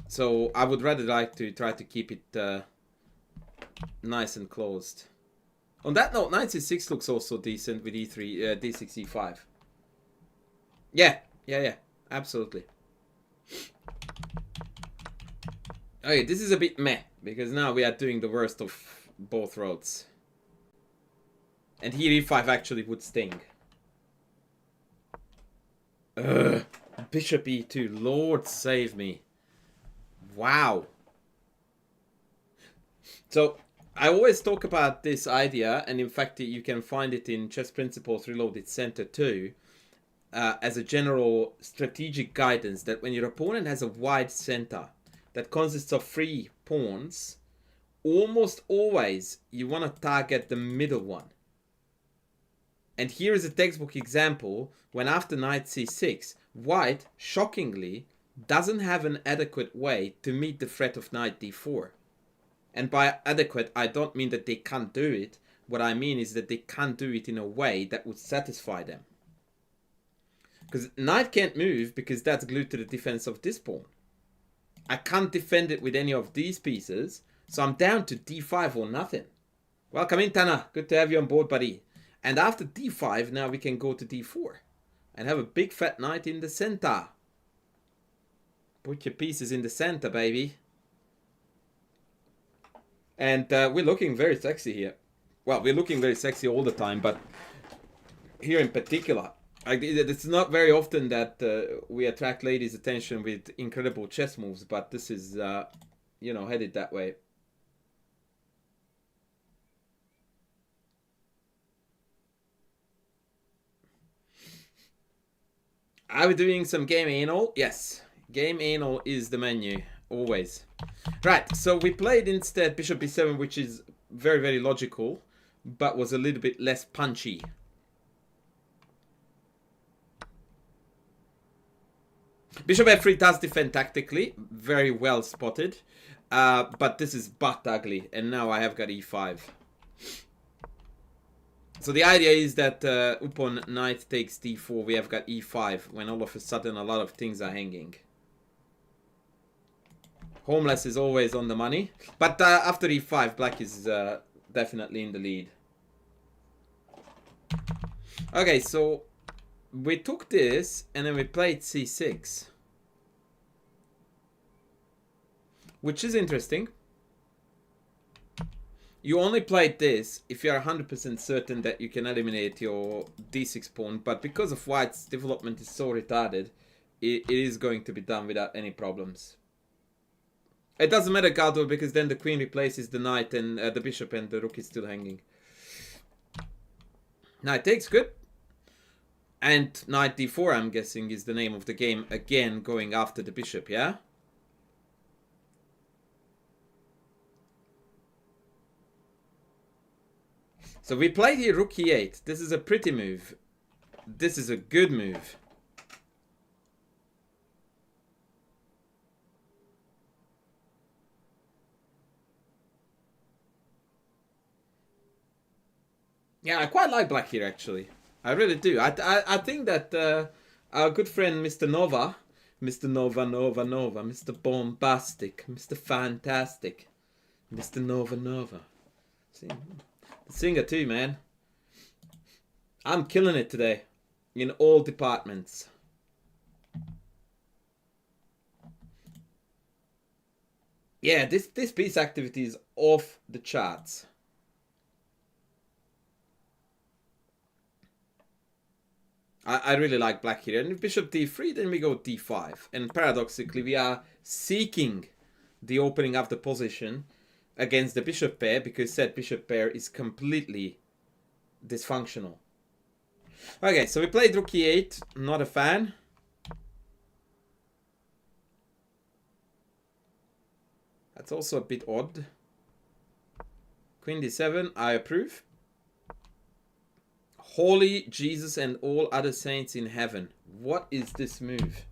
So I would rather like to try to keep it nice and closed. On that note, knight c6 looks also decent with e3, d6, e5. Yeah, absolutely. Okay, this is a bit meh, because now we are doing the worst of both roads. And here e5 actually would sting. Bishop e2, Lord save me. Wow. So, I always talk about this idea, and in fact you can find it in Chess Principles Reloaded Center too, as a general strategic guidance, that when your opponent has a wide center that consists of 3 pawns, almost always you want to target the middle one. And here is a textbook example when after knight c6, white, shockingly, doesn't have an adequate way to meet the threat of knight d4. And by adequate, I don't mean that they can't do it. What I mean is that they can't do it in a way that would satisfy them. Because knight can't move because that's glued to the defense of this pawn. I can't defend it with any of these pieces, so I'm down to d5 or nothing. Welcome in, Tana. Good to have you on board, buddy. And after d5, now we can go to d4 and have a big fat knight in the center. Put your pieces in the center, baby. And we're looking very sexy here. Well, we're looking very sexy all the time, but here in particular, it's not very often that we attract ladies' attention with incredible chess moves, but this is, you know, headed that way. Are we doing some game anal? Yes. Game anal is the menu. Always. Right, so we played instead bishop b7, which is very, very logical, but was a little bit less punchy. Bishop f3 does defend tactically. Very well spotted. But this is butt ugly. And now I have got e5. So the idea is that upon knight takes d4, we have got e5, when all of a sudden a lot of things are hanging. Homeless is always on the money. But after e5, black is definitely in the lead. Okay, so we took this and then we played c6. Which is interesting. You only played this if you are 100% certain that you can eliminate your d6 pawn, but because of white's development is so retarded, it is going to be done without any problems. It doesn't matter, Galdor, because then the queen replaces the knight and the bishop, and the rook is still hanging. Knight takes, good. And knight d4, I'm guessing, is the name of the game. Again, going after the bishop, yeah? So we played here rook e8. This is a pretty move. This is a good move. Yeah, I quite like black here, actually. I really do. I think that our good friend Mr. Nova, Mr. Nova, Mr. Bombastic, Mr. Fantastic, Mr. Nova. See, the singer too, man. I'm killing it today in all departments. Yeah, this piece activity is off the charts. I really like black here. And if bishop d3, then we go d5. And paradoxically, we are seeking the opening of the position against the bishop pair, because said bishop pair is completely dysfunctional. Okay, so we played rook e8. Not a fan. That's also a bit odd. Queen d7, I approve. Holy Jesus and all other saints in heaven. What is this move?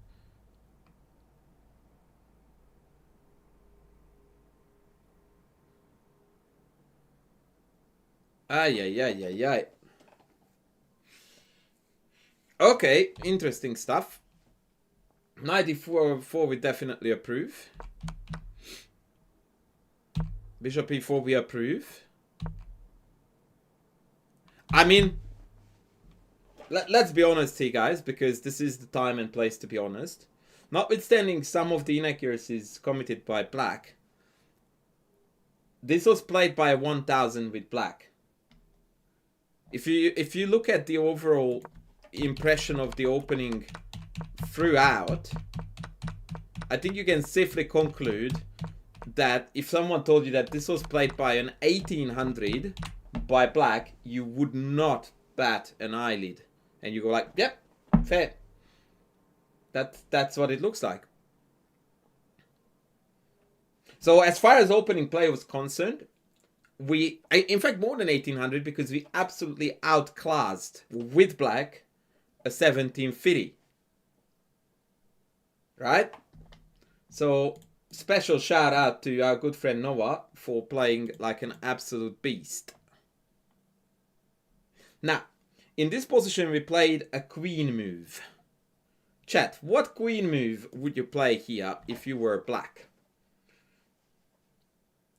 Ay. Okay, interesting stuff. Knight e4 we definitely approve. Bishop e4 we approve. I mean, let's be honest here, guys, because this is the time and place to be honest. Notwithstanding some of the inaccuracies committed by black, this was played by 1000 with black. If you look at the overall impression of the opening throughout, I think you can safely conclude that if someone told you that this was played by an 1800 by black, you would not bat an eyelid. And you go like, yep, fair. That's what it looks like. So as far as opening play was concerned, in fact more than 1800, because we absolutely outclassed with black a 1750. Right? So special shout out to our good friend Noah for playing like an absolute beast. Now, in this position we played a queen move. Chat, what queen move would you play here if you were black?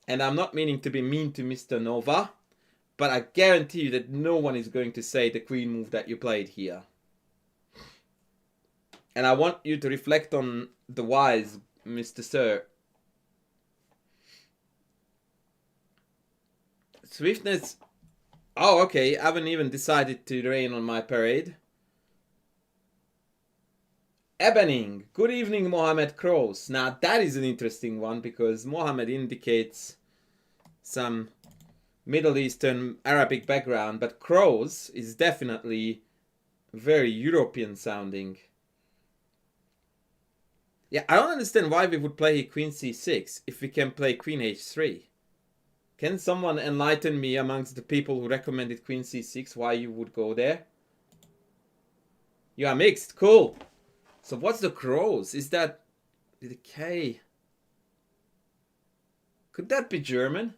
And I'm not meaning to be mean to Mr. Nova, but I guarantee you that no one is going to say the queen move that you played here. And I want you to reflect on the whys, Mr. Sir. Swiftness. Oh, okay. I haven't even decided to rain on my parade. Ebening. Good evening, Mohammed Crows. Now, that is an interesting one because Mohammed indicates some Middle Eastern Arabic background, but Crows is definitely very European sounding. Yeah, I don't understand why we would play Queen C6 if we can play Queen H3. Can someone enlighten me amongst the people who recommended Queen C6 why you would go there? You are mixed. Cool. So what's the Crows? Is that the K? Could that be German?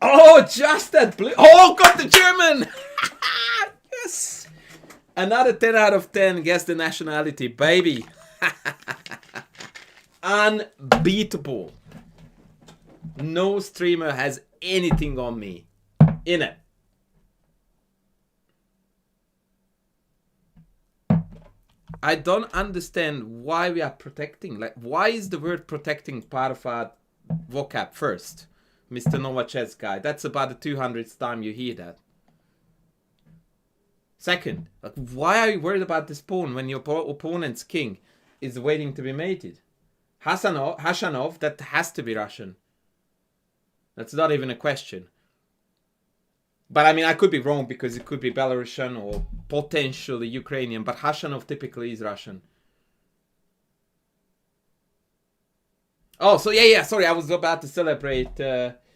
Oh, just that blue. Oh, got the German. Yes. Another 10 out of 10. Guess the nationality, baby. Unbeatable. No streamer has anything on me in it. I don't understand why we are protecting. Like, why is the word protecting part of our vocab first, Mr. Nova Chess guy? That's about the 200th time you hear that. Second, like, why are you worried about this pawn when your opponent's king is waiting to be mated? Hashanov, that has to be Russian. That's not even a question. But I mean, I could be wrong because it could be Belarusian or potentially Ukrainian, but Hashanov typically is Russian. Oh, so yeah, sorry, I was about to celebrate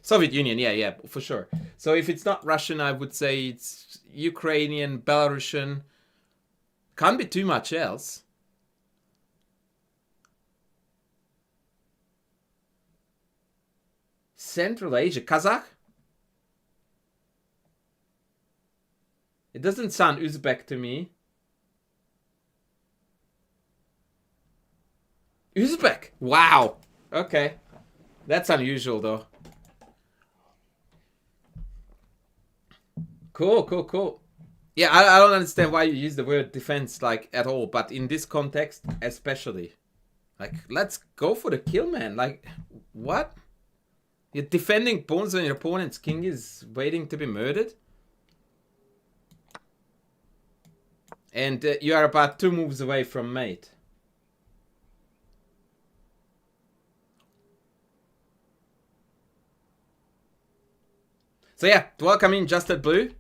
Soviet Union, yeah, for sure. So if it's not Russian, I would say it's Ukrainian, Belarusian. Can't be too much else. Central Asia, Kazakh? It doesn't sound Uzbek to me. Uzbek? Wow. Okay. That's unusual though. Cool. Yeah, I don't understand why you use the word defense like at all, but in this context especially. Like, let's go for the kill, man. Like, what? You're defending pawns when your opponent's king is waiting to be murdered? And you are about 2 moves away from mate. So yeah, welcome in Just at Blue.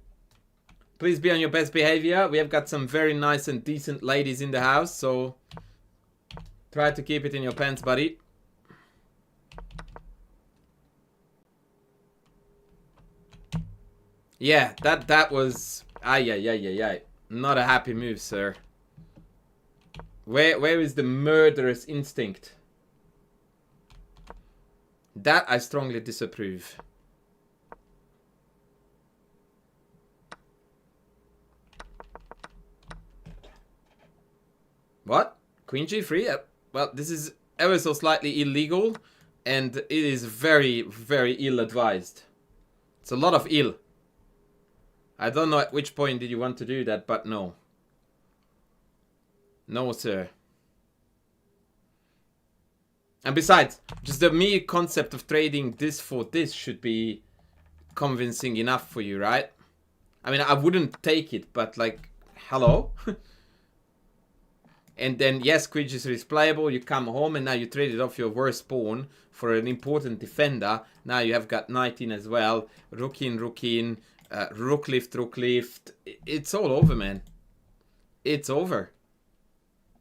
Please be on your best behavior. We have got some very nice and decent ladies in the house, so try to keep it in your pants, buddy. Yeah, that was ay. Not a happy move, sir. Where is the murderous instinct? That I strongly disapprove. What? Queen G3? Well, this is ever so slightly illegal, and it is very, very ill-advised. It's a lot of ill. I don't know at which point did you want to do that, but no. No, sir. And besides, just the mere concept of trading this for this should be convincing enough for you, right? I mean, I wouldn't take it, but like, hello? And then, yes, queen g3 is playable. You come home and now you traded off your worst pawn for an important defender. Now you have got knight in as well. Rook in, rook lift, rook lift. It's all over, man. It's over.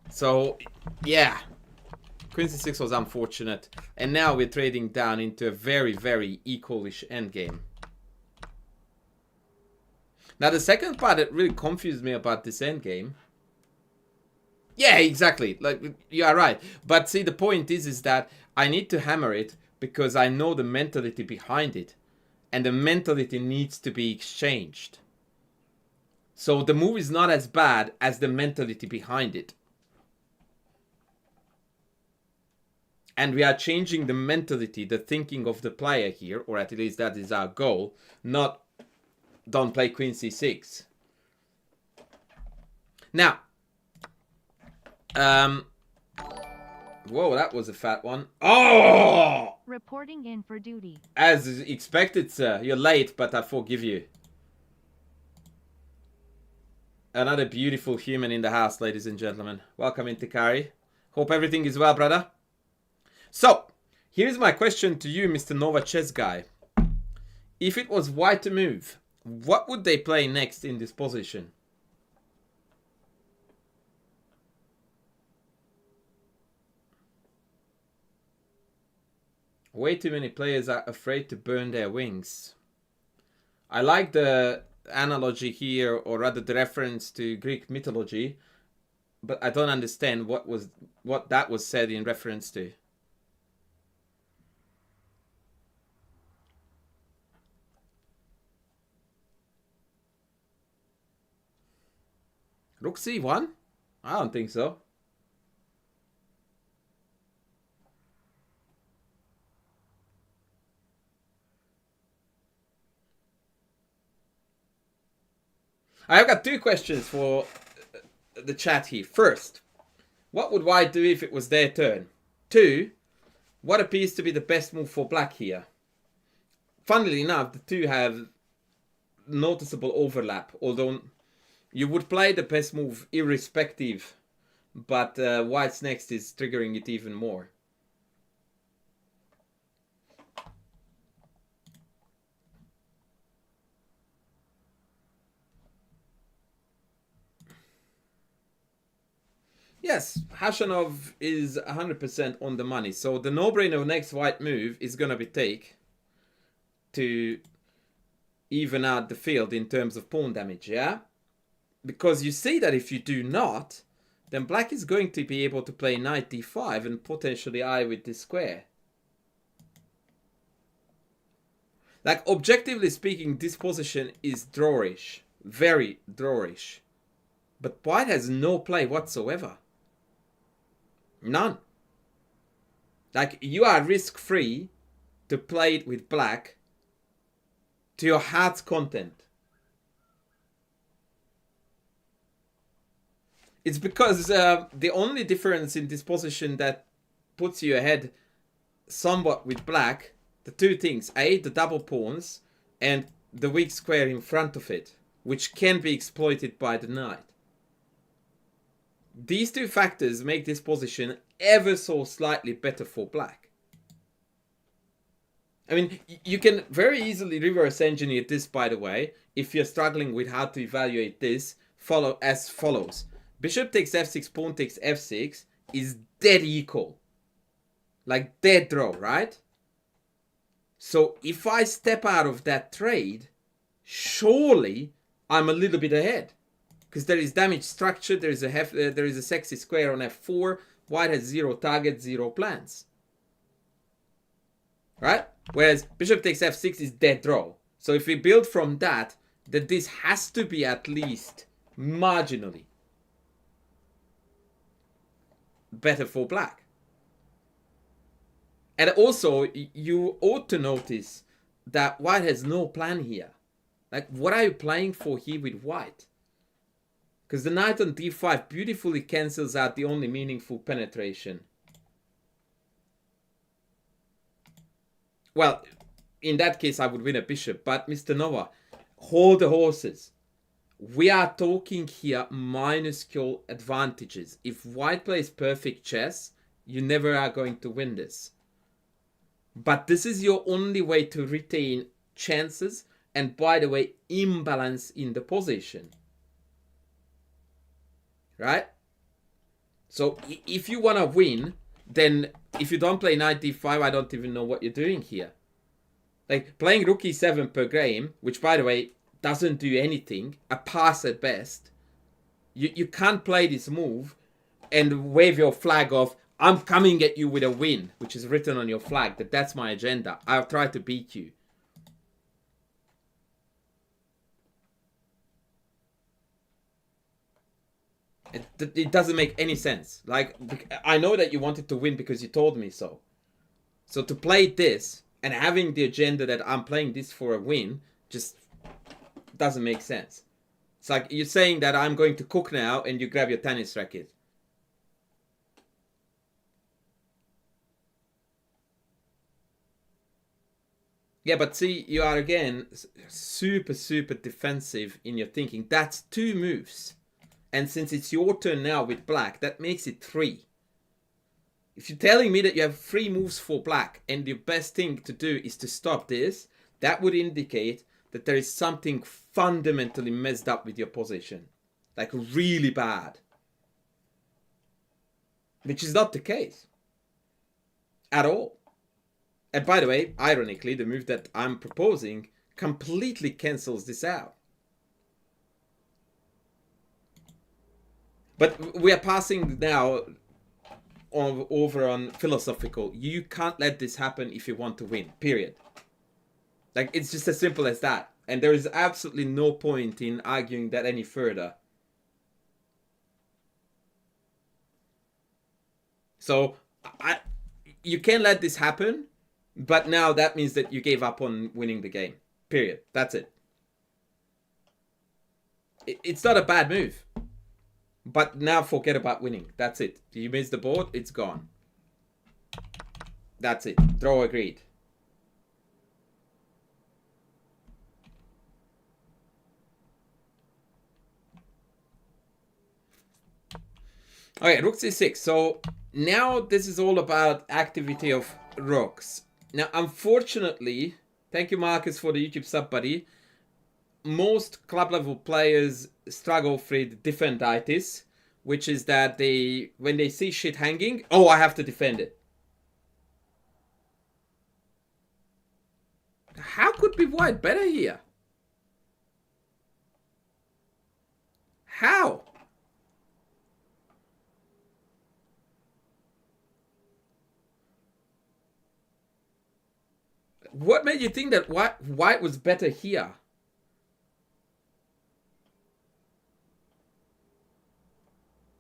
So, yeah. Queen c6 was unfortunate. And now we're trading down into a very, very equalish endgame. Now, the second part that really confused me about this endgame. Yeah, exactly. Like, you are right. But see, the point is that I need to hammer it because I know the mentality behind it. And the mentality needs to be exchanged. So the move is not as bad as the mentality behind it. And we are changing the mentality, the thinking of the player here, or at least that is our goal, not don't play queen c6. Now, whoa, that was a fat one. Oh! Reporting in for duty. As expected, sir. You're late, but I forgive you. Another beautiful human in the house, ladies and gentlemen. Welcome in, Tikari. Hope everything is well, brother. So, here's my question to you, Mr. Nova Chess Guy. If it was white to move, what would they play next in this position? Way too many players are afraid to burn their wings. I like the analogy here, or rather the reference to Greek mythology, but I don't understand what that was said in reference to. Rook c1? I don't think so. I've got two questions for the chat here. First, what would white do if it was their turn? Two, what appears to be the best move for black here? Funnily enough, the two have noticeable overlap, although you would play the best move irrespective, but white's next is triggering it even more. Yes, Hashanov is 100% on the money. So the no-brainer next white move is going to be take to even out the field in terms of pawn damage, yeah? Because you see that if you do not, then black is going to be able to play knight d5 and potentially eye with this square. Like, objectively speaking, this position is drawish. Very drawish. But white has no play whatsoever. None. Like, you are risk-free to play it with black to your heart's content. It's because the only difference in this position that puts you ahead somewhat with black, the two things, A, the double pawns, and the weak square in front of it, which can be exploited by the knight. These two factors make this position ever so slightly better for black. I mean, you can very easily reverse engineer this, by the way, if you're struggling with how to evaluate this, follow as follows. Bishop takes f6, pawn takes f6 is dead equal. Like dead draw, right? So if I step out of that trade, surely I'm a little bit ahead. Because there is damage structure, there is a sexy square on f4. White has 0 target, 0 plans. Right? Whereas bishop takes f6 is dead draw. So if we build from that, then this has to be at least marginally better for black. And also, you ought to notice that white has no plan here. Like, what are you playing for here with white? Because the knight on d5 beautifully cancels out the only meaningful penetration. Well, in that case, I would win a bishop. But Mr. Nova, hold the horses. We are talking here minuscule advantages. If white plays perfect chess, you never are going to win this. But this is your only way to retain chances and, by the way, imbalance in the position. Right? So if you want to win, then if you don't play knight d5, I don't even know what you're doing here. Like playing rook e7 per game, which by the way doesn't do anything, a pass at best. You can't play this move and wave your flag of, I'm coming at you with a win, which is written on your flag, that's my agenda. I'll try to beat you. It doesn't make any sense. Like, I know that you wanted to win because you told me so. So to play this and having the agenda that I'm playing this for a win just doesn't make sense. It's like you're saying that I'm going to cook now and you grab your tennis racket. Yeah, but see, you are again super defensive in your thinking. That's 2 moves. And since it's your turn now with black, that makes it 3. If you're telling me that you have 3 moves for black and the best thing to do is to stop this, that would indicate that there is something fundamentally messed up with your position. Like really bad. Which is not the case. At all. And by the way, ironically, the move that I'm proposing completely cancels this out. But we are passing now over on philosophical. You can't let this happen if you want to win, period. Like, it's just as simple as that. And there is absolutely no point in arguing that any further. So, you can't let this happen, but now that means that you gave up on winning the game, period. That's it. It's not a bad move. But now forget about winning. That's it. You miss the board, it's gone. That's it. Draw agreed. Okay, rook c6. So now this is all about activity of rooks. Now, unfortunately, thank you, Marcus, for the YouTube sub, buddy. Most club level players struggle with defenditis, which is that when they see shit hanging, oh, I have to defend it. How could be white better here? How? What made you think that white was better here?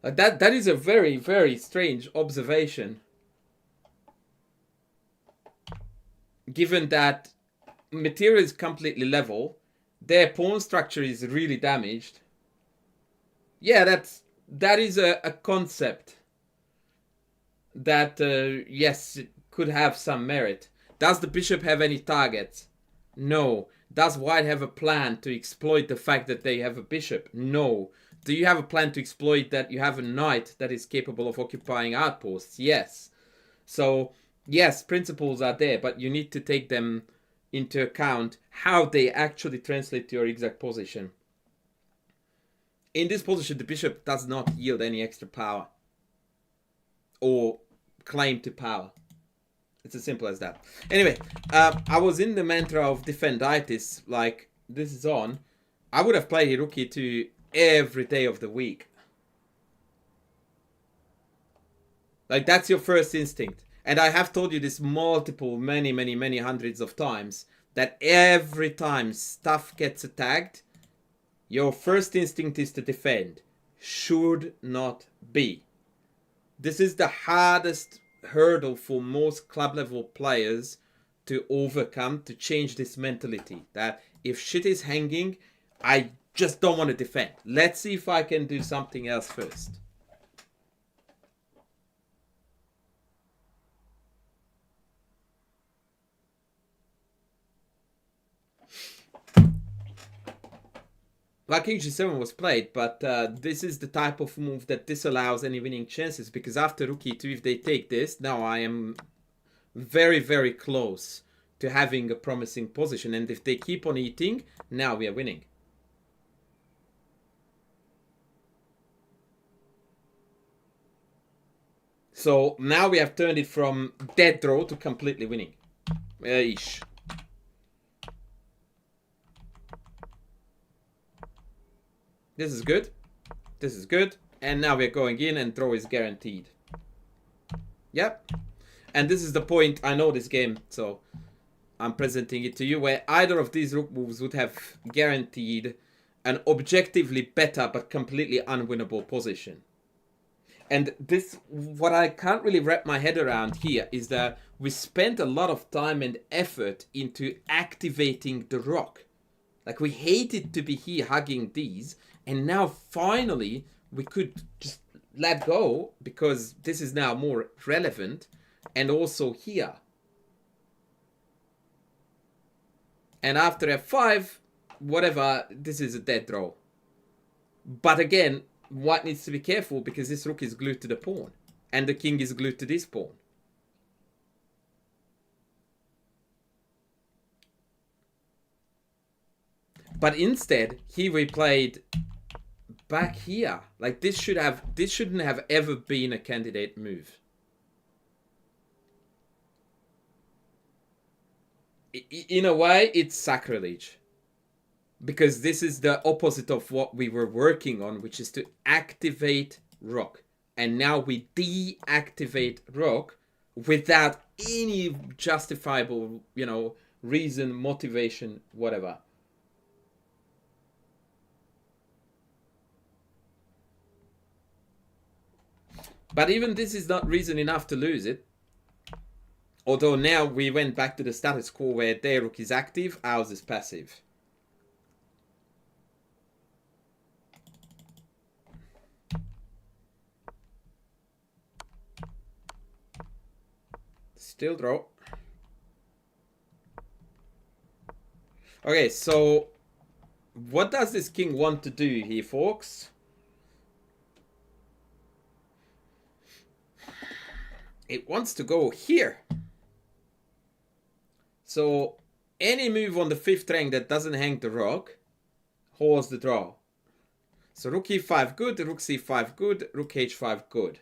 That is a very strange observation. Given that material is completely level, their pawn structure is really damaged. Yeah, that is a concept that yes, could have some merit. Does the bishop have any targets? No. Does white have a plan to exploit the fact that they have a bishop? No. Do you have a plan to exploit that you have a knight that is capable of occupying outposts? Yes. So, yes, principles are there, but you need to take them into account how they actually translate to your exact position. In this position, the bishop does not yield any extra power or claim to power. It's as simple as that. Anyway, I was in the mantra of defenditis, like this is on. I would have played rook e2 every day of the week. Like, that's your first instinct. And I have told you this many hundreds of times, that every time stuff gets attacked, your first instinct is to defend. Should not be. This is the hardest hurdle for most club level players to overcome, to change this mentality. That if shit is hanging, I just don't want to defend. Let's see if I can do something else first. Like king g7 was played, but this is the type of move that disallows any winning chances, because after rook e2, if they take this, now I am very, very close to having a promising position, and if they keep on eating, now we are winning. So now we have turned it from dead draw to completely winning. Ish. This is good. This is good. And now we're going in and draw is guaranteed. Yep. And this is the point. I know this game, so I'm presenting it to you, where either of these rook moves would have guaranteed an objectively better but completely unwinnable position. And this, what I can't really wrap my head around here is that we spent a lot of time and effort into activating the rook. Like, we hated to be here hugging these, and now finally we could just let go because this is now more relevant, and also here. And after f5, whatever, this is a dead draw. But again, white needs to be careful because this rook is glued to the pawn and the king is glued to this pawn. But instead, here we played back here. Like, this shouldn't have ever been a candidate move. In a way, it's sacrilege. Because this is the opposite of what we were working on, which is to activate rook. And now we deactivate rook without any justifiable, reason, motivation, whatever. But even this is not reason enough to lose it. Although now we went back to the status quo where their rook is active, ours is passive. Still draw. Okay, so what does this king want to do here, folks? It wants to go here. So any move on the fifth rank that doesn't hang the rook holds the draw. So rook e5 good, rook c5 good, rook h5 good.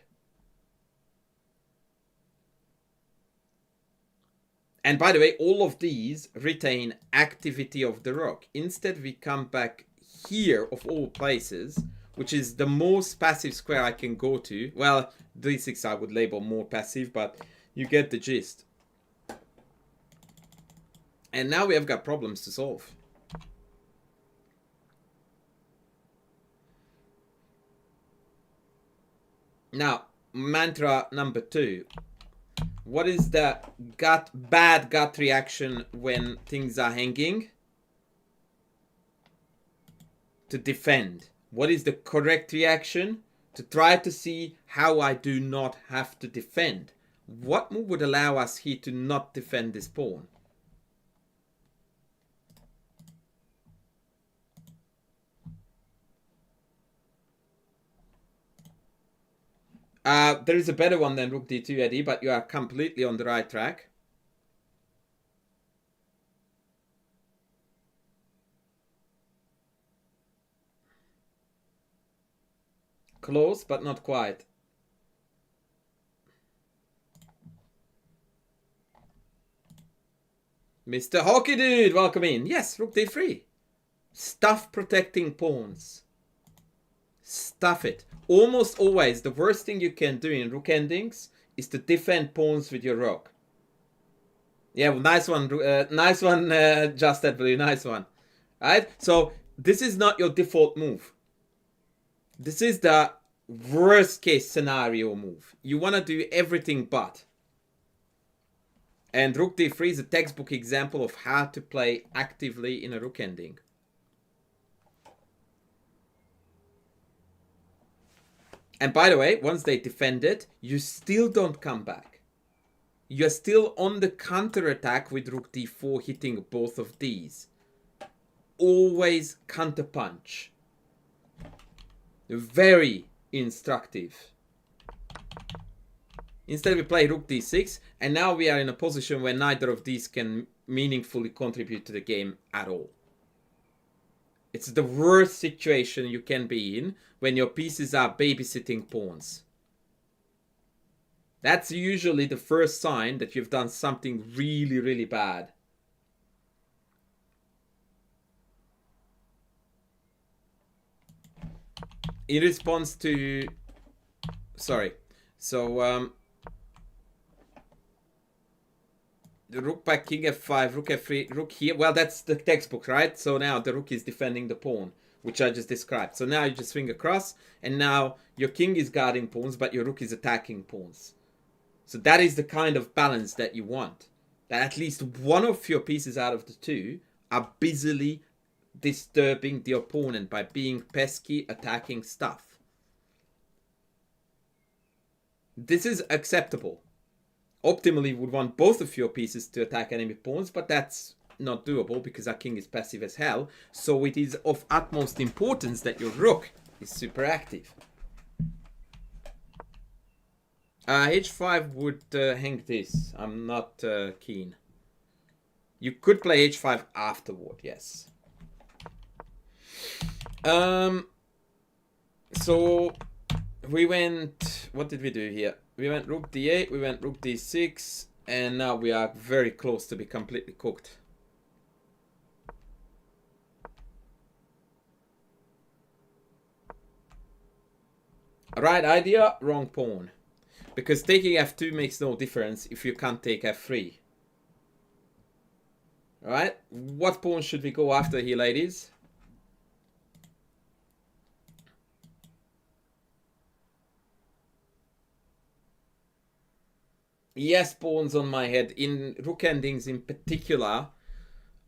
And by the way, all of these retain activity of the rook. Instead, we come back here of all places, which is the most passive square I can go to. Well, d6 I would label more passive, but you get the gist. And now we have got problems to solve. Now, mantra number 2. What is the bad gut reaction when things are hanging? To defend. What is the correct reaction? To try to see how I do not have to defend. What move would allow us here to not defend this pawn? There is a better one than rook d2, Eddie, but you are completely on the right track. Close, but not quite. Mr. Hockey Dude, welcome in. Yes, rook d3. Stuff protecting pawns. Stuff it. Almost always, the worst thing you can do in rook endings is to defend pawns with your rook. Yeah, well, nice one. Nice one, Just That Blue. Nice one. Alright, so this is not your default move. This is the worst case scenario move. You want to do everything but. And rook d3 is a textbook example of how to play actively in a rook ending. And by the way, once they defend it, you still don't come back. You're still on the counter-attack with rook d4 hitting both of these. Always counter-punch. Very instructive. Instead we play rook d6, and now we are in a position where neither of these can meaningfully contribute to the game at all. It's the worst situation you can be in when your pieces are babysitting pawns. That's usually the first sign that you've done something really, really bad. In response to... Sorry. So, the rook back, king f5, rook f3, rook here. Well, that's the textbook, right? So now the rook is defending the pawn, which I just described. So now you just swing across, and now your king is guarding pawns, but your rook is attacking pawns. So that is the kind of balance that you want. That at least one of your pieces out of the two are busily disturbing the opponent by being pesky, attacking stuff. This is acceptable. Optimally, you would want both of your pieces to attack enemy pawns, but that's not doable because our king is passive as hell. So it is of utmost importance that your rook is super active. H5 would hang this. I'm not keen. You could play H5 afterward, yes. So we went... What did we do here? We went rook d8, we went rook d6, and now we are very close to be completely cooked. Right idea, wrong pawn. Because taking f2 makes no difference if you can't take f3. Alright, what pawn should we go after here, ladies? Yes, pawns on my head. In rook endings in particular,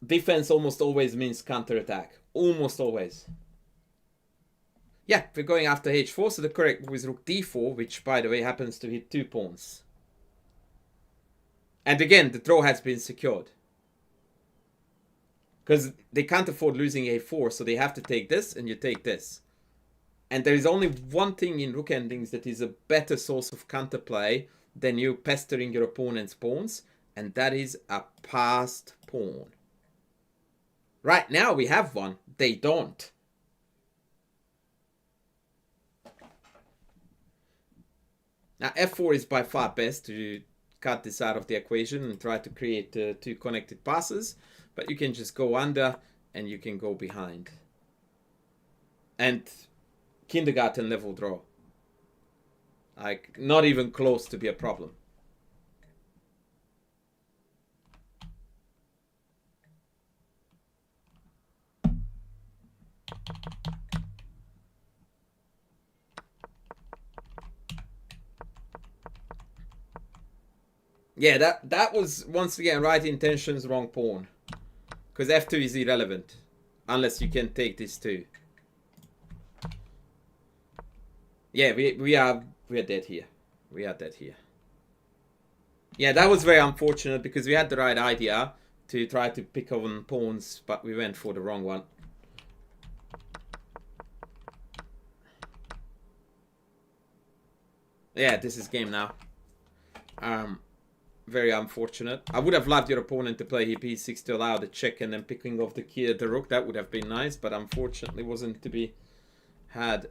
defense almost always means counterattack. Almost always. Yeah, we're going after h4, so the correct move is rook d4, which, by the way, happens to hit 2 pawns. And again, the draw has been secured. Because they can't afford losing a4, so they have to take this, and you take this. And there is only one thing in rook endings that is a better source of counterplay than you pestering your opponent's pawns, and that is a passed pawn. Right now we have one. They don't. Now f4 is by far best to cut this out of the equation and try to create 2 connected passes, but you can just go under and you can go behind. And kindergarten level draw. Like, not even close to be a problem. Yeah, that was, once again, right intentions, wrong pawn. Because f2 is irrelevant. Unless you can take this too. Yeah, we are dead here. We are dead here. Yeah, that was very unfortunate because we had the right idea to try to pick on pawns, but we went for the wrong one. Yeah, this is game now. Very unfortunate. I would have loved your opponent to play b6 to allow the check and then picking off the rook. That would have been nice, but unfortunately wasn't to be had.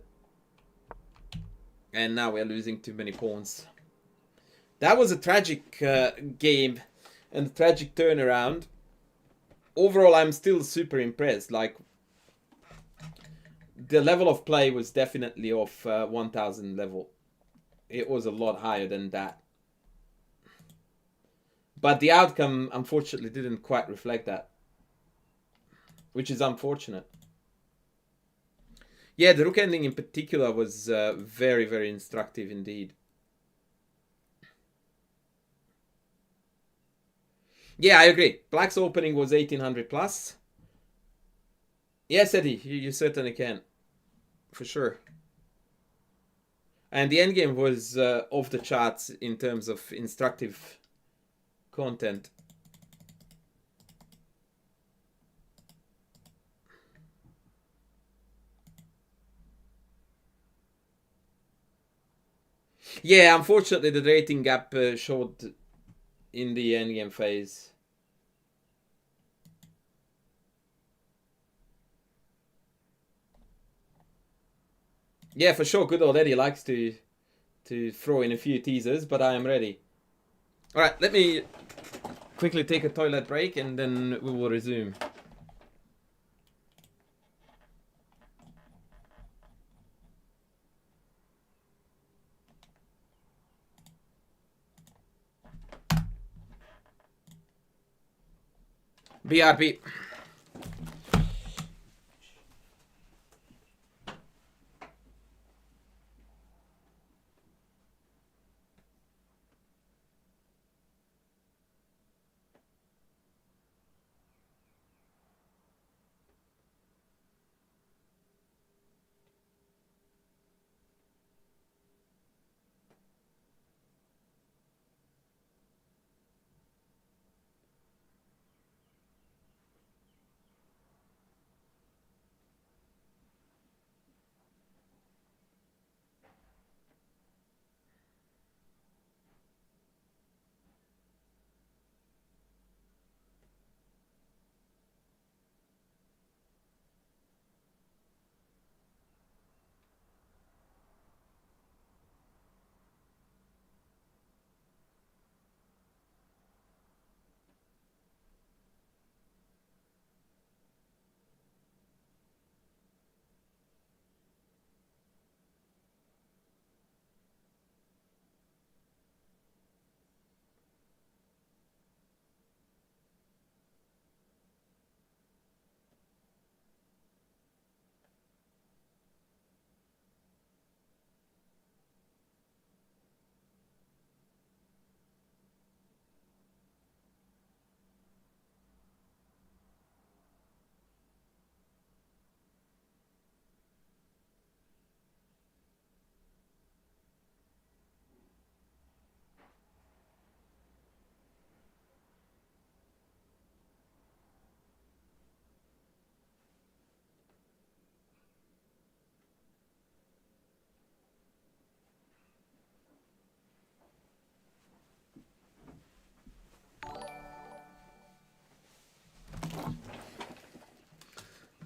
And now we're losing too many pawns. That was a tragic game and a tragic turnaround. Overall, I'm still super impressed. Like, the level of play was definitely off 1000 level. It was a lot higher than that. But the outcome, unfortunately, didn't quite reflect that. Which is unfortunate. Yeah, the rook ending in particular was very, very instructive indeed. Yeah, I agree. Black's opening was 1800 plus. Yes, Eddie, you certainly can. For sure. And the endgame was off the charts in terms of instructive content. Yeah, unfortunately the rating gap showed in the endgame phase. Yeah, for sure. Good old Eddie likes to throw in a few teasers, but I am ready. All right, let me quickly take a toilet break and then we will resume. BRB.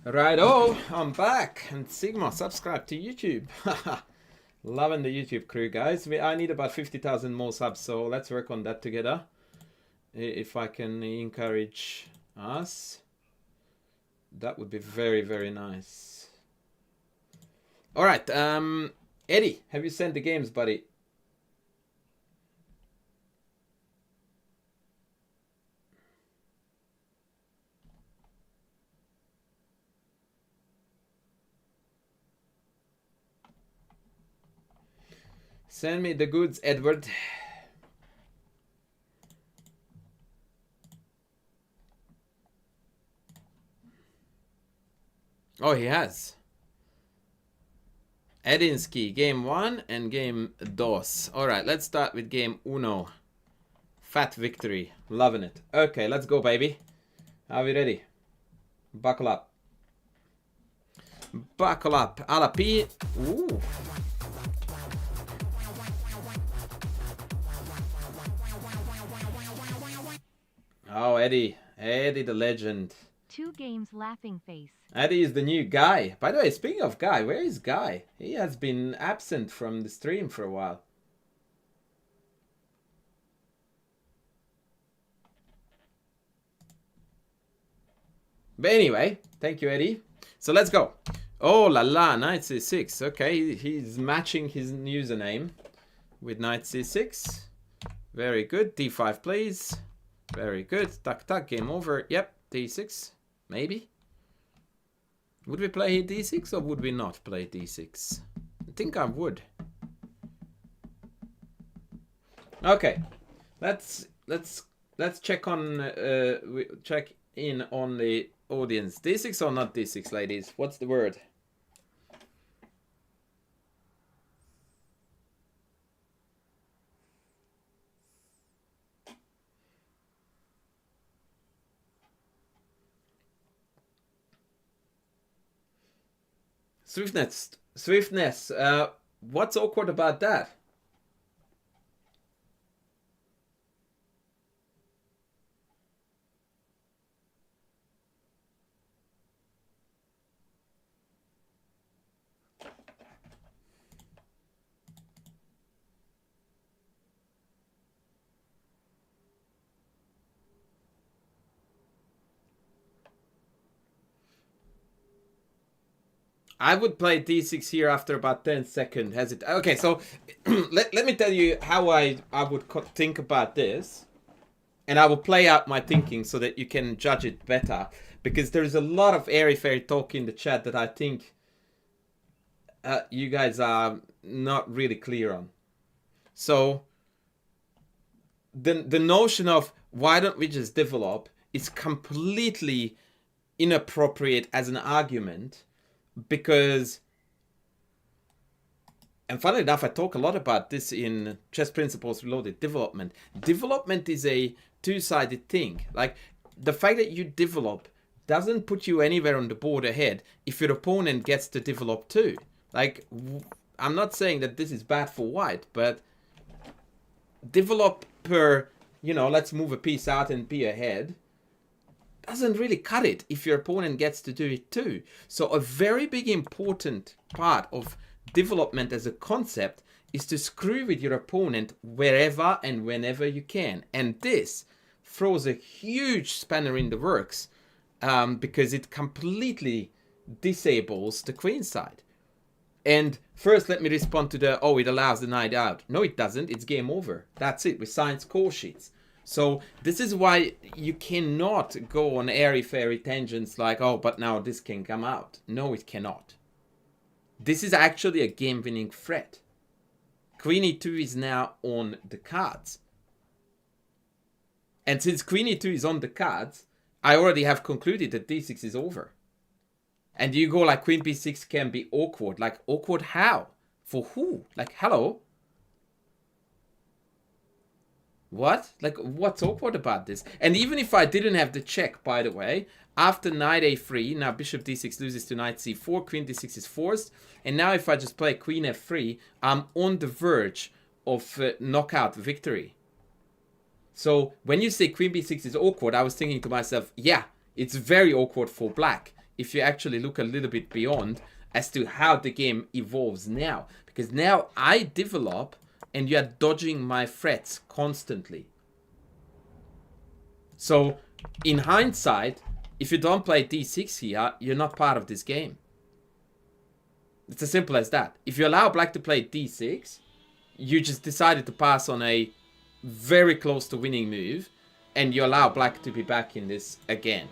Righto, I'm back. And Sigma, subscribe to YouTube. Loving the YouTube crew, guys. I need about 50,000 more subs, so let's work on that together. If I can encourage us, that would be very, very nice. All right, Eddie, have you sent the games, buddy? Send me the goods, Edward. Oh, he has. Edinsky, game 1 and game dos. Alright, let's start with game uno. Fat victory. Loving it. Okay, let's go, baby. Are we ready? Buckle up. Buckle up. Alla P. Ooh. Oh, Eddie. Eddie the legend. 2 games laughing face. Eddie is the new Guy. By the way, speaking of Guy, where is Guy? He has been absent from the stream for a while. But anyway, thank you, Eddie. So let's go. Oh la la, knight c6. Okay, he's matching his username with knight c6. Very good. d5, please. Very good. Tuck tuck. Game over. Yep. d6. Maybe. Would we play d6 or would we not play d6? I think I would. Okay. Let's check on check in on the audience. d6 or not d6, ladies? What's the word? Swiftness. What's awkward about that? I would play d6 here after about 10 seconds. Has it? Okay, so let me tell you how I would think about this. And I will play out my thinking so that you can judge it better. Because there's a lot of airy-fairy talk in the chat that I think you guys are not really clear on. So the notion of why don't we just develop is completely inappropriate as an argument, because, and funnily enough, I talk a lot about this in Chess Principles Reloaded. Development is a two-sided thing. Like, the fact that you develop doesn't put you anywhere on the board ahead if your opponent gets to develop too. Like, I'm not saying that this is bad for white, but develop per, you know, let's move a piece out and be ahead, doesn't really cut it if your opponent gets to do it too. So a very big important part of development as a concept is to screw with your opponent wherever and whenever you can. And this throws a huge spanner in the works because it completely disables the queen side. And first, let me respond to the, oh, it allows the knight out. No, it doesn't. It's game over. That's it. We signed score sheets. So this is why you cannot go on airy-fairy tangents like, oh, but now this can come out. No, it cannot. This is actually a game-winning threat. Queen e2 is now on the cards. And since Queen e2 is on the cards, I already have concluded that d6 is over. And you go like Queen b6 can be awkward. Like, awkward how? For who? Like, hello? What? Like, what's awkward about this? And even if I didn't have the check, by the way, after knight a3, now bishop d6 loses to knight c4, queen d6 is forced. And now if I just play queen f3, I'm on the verge of knockout victory. So when you say queen b6 is awkward, I was thinking to myself, yeah, it's very awkward for black. If you actually look a little bit beyond as to how the game evolves now. Because now I develop and you are dodging my threats constantly. So in hindsight, if you don't play d6 here, you're not part of this game. It's as simple as that. If you allow black to play d6, you just decided to pass on a very close to winning move, and you allow black to be back in this again.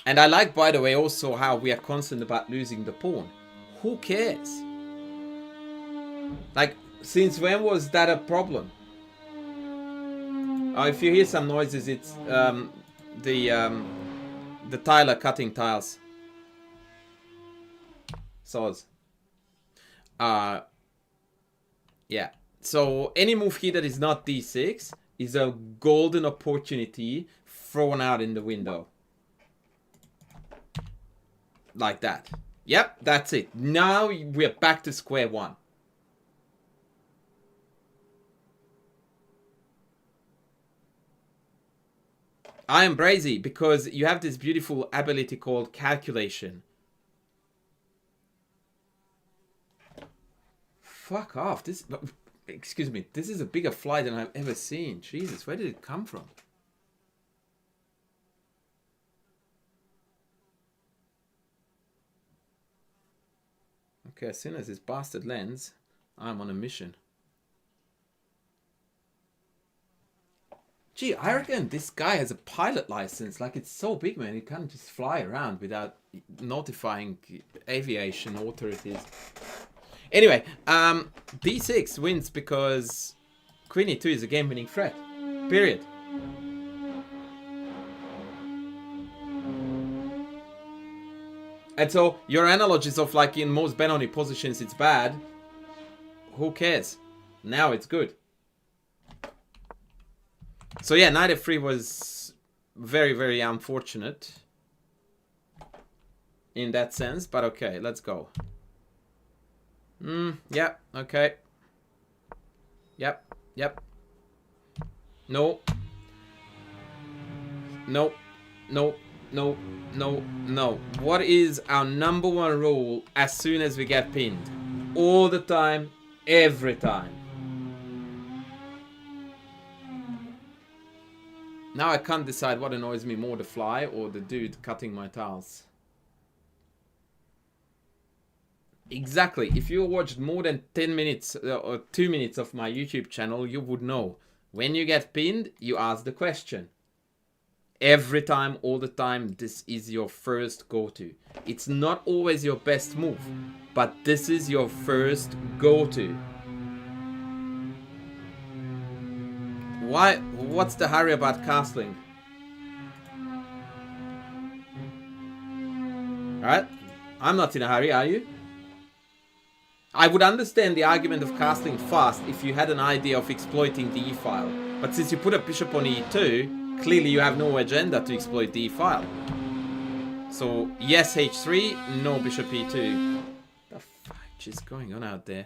And I like, by the way, also how we are concerned about losing the pawn. Who cares? Like, since when was that a problem? If you hear some noises, it's the tiler cutting tiles. Saws. Yeah. So any move here that is not d6 is a golden opportunity thrown out in the window. Like that. Yep, that's it. Now we're back to square one. I am brazy because you have this beautiful ability called calculation. Fuck off. This, excuse me, this is a bigger fly than I've ever seen. Jesus, where did it come from? Okay, as soon as this bastard lands, I'm on a mission. Gee, I reckon this guy has a pilot license. Like, it's so big, man. He can't just fly around without notifying aviation authorities. Anyway, d6 wins because queen e2 is a game-winning threat. Period. And so your analogies of like in most Benoni positions it's bad. Who cares? Now it's good. So yeah, knight f3 was very, very unfortunate in that sense. But okay, let's go. Yeah, okay. Yep, yep. No. No. No. No, no, no. What is our number one rule as soon as we get pinned? All the time, every time. Now I can't decide what annoys me more, the fly or the dude cutting my tiles. Exactly. If you watched more than 10 minutes or 2 minutes of my YouTube channel, you would know. When you get pinned, you ask the question. Every time, all the time, this is your first go-to. It's not always your best move, but this is your first go-to. Why? What's the hurry about castling? Alright? I'm not in a hurry, are you? I would understand the argument of castling fast if you had an idea of exploiting the e-file. But since you put a bishop on e2, clearly you have no agenda to exploit the e-file. So, yes h3, no bishop e2. The fuck is going on out there?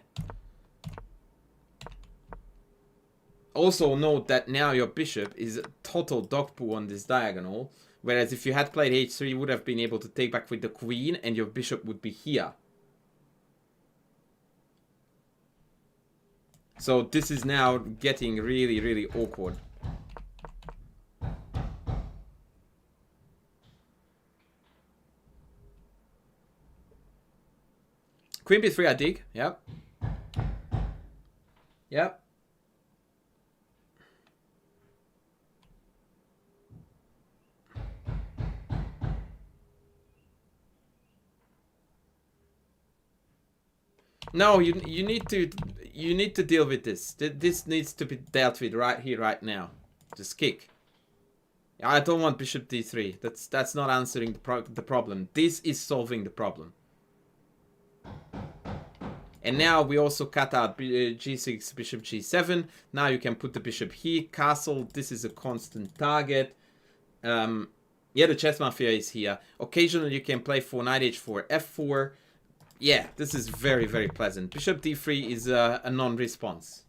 Also note that now your bishop is a total dog poo on this diagonal. Whereas if you had played h3, you would have been able to take back with the queen and your bishop would be here. So this is now getting really, really awkward. Queen b3 I dig. Yep. Yep. No, you need to deal with this. This needs to be dealt with right here, right now. Just kick. I don't want bishop d3. That's not answering the problem. This is solving the problem. And now we also cut out g6, bishop g7. Now you can put the bishop here, castle. This is a constant target. Yeah, the chess mafia is here. Occasionally you can play for knight h4, f4. Yeah, this is very, very pleasant. Bishop d3 is a non-response.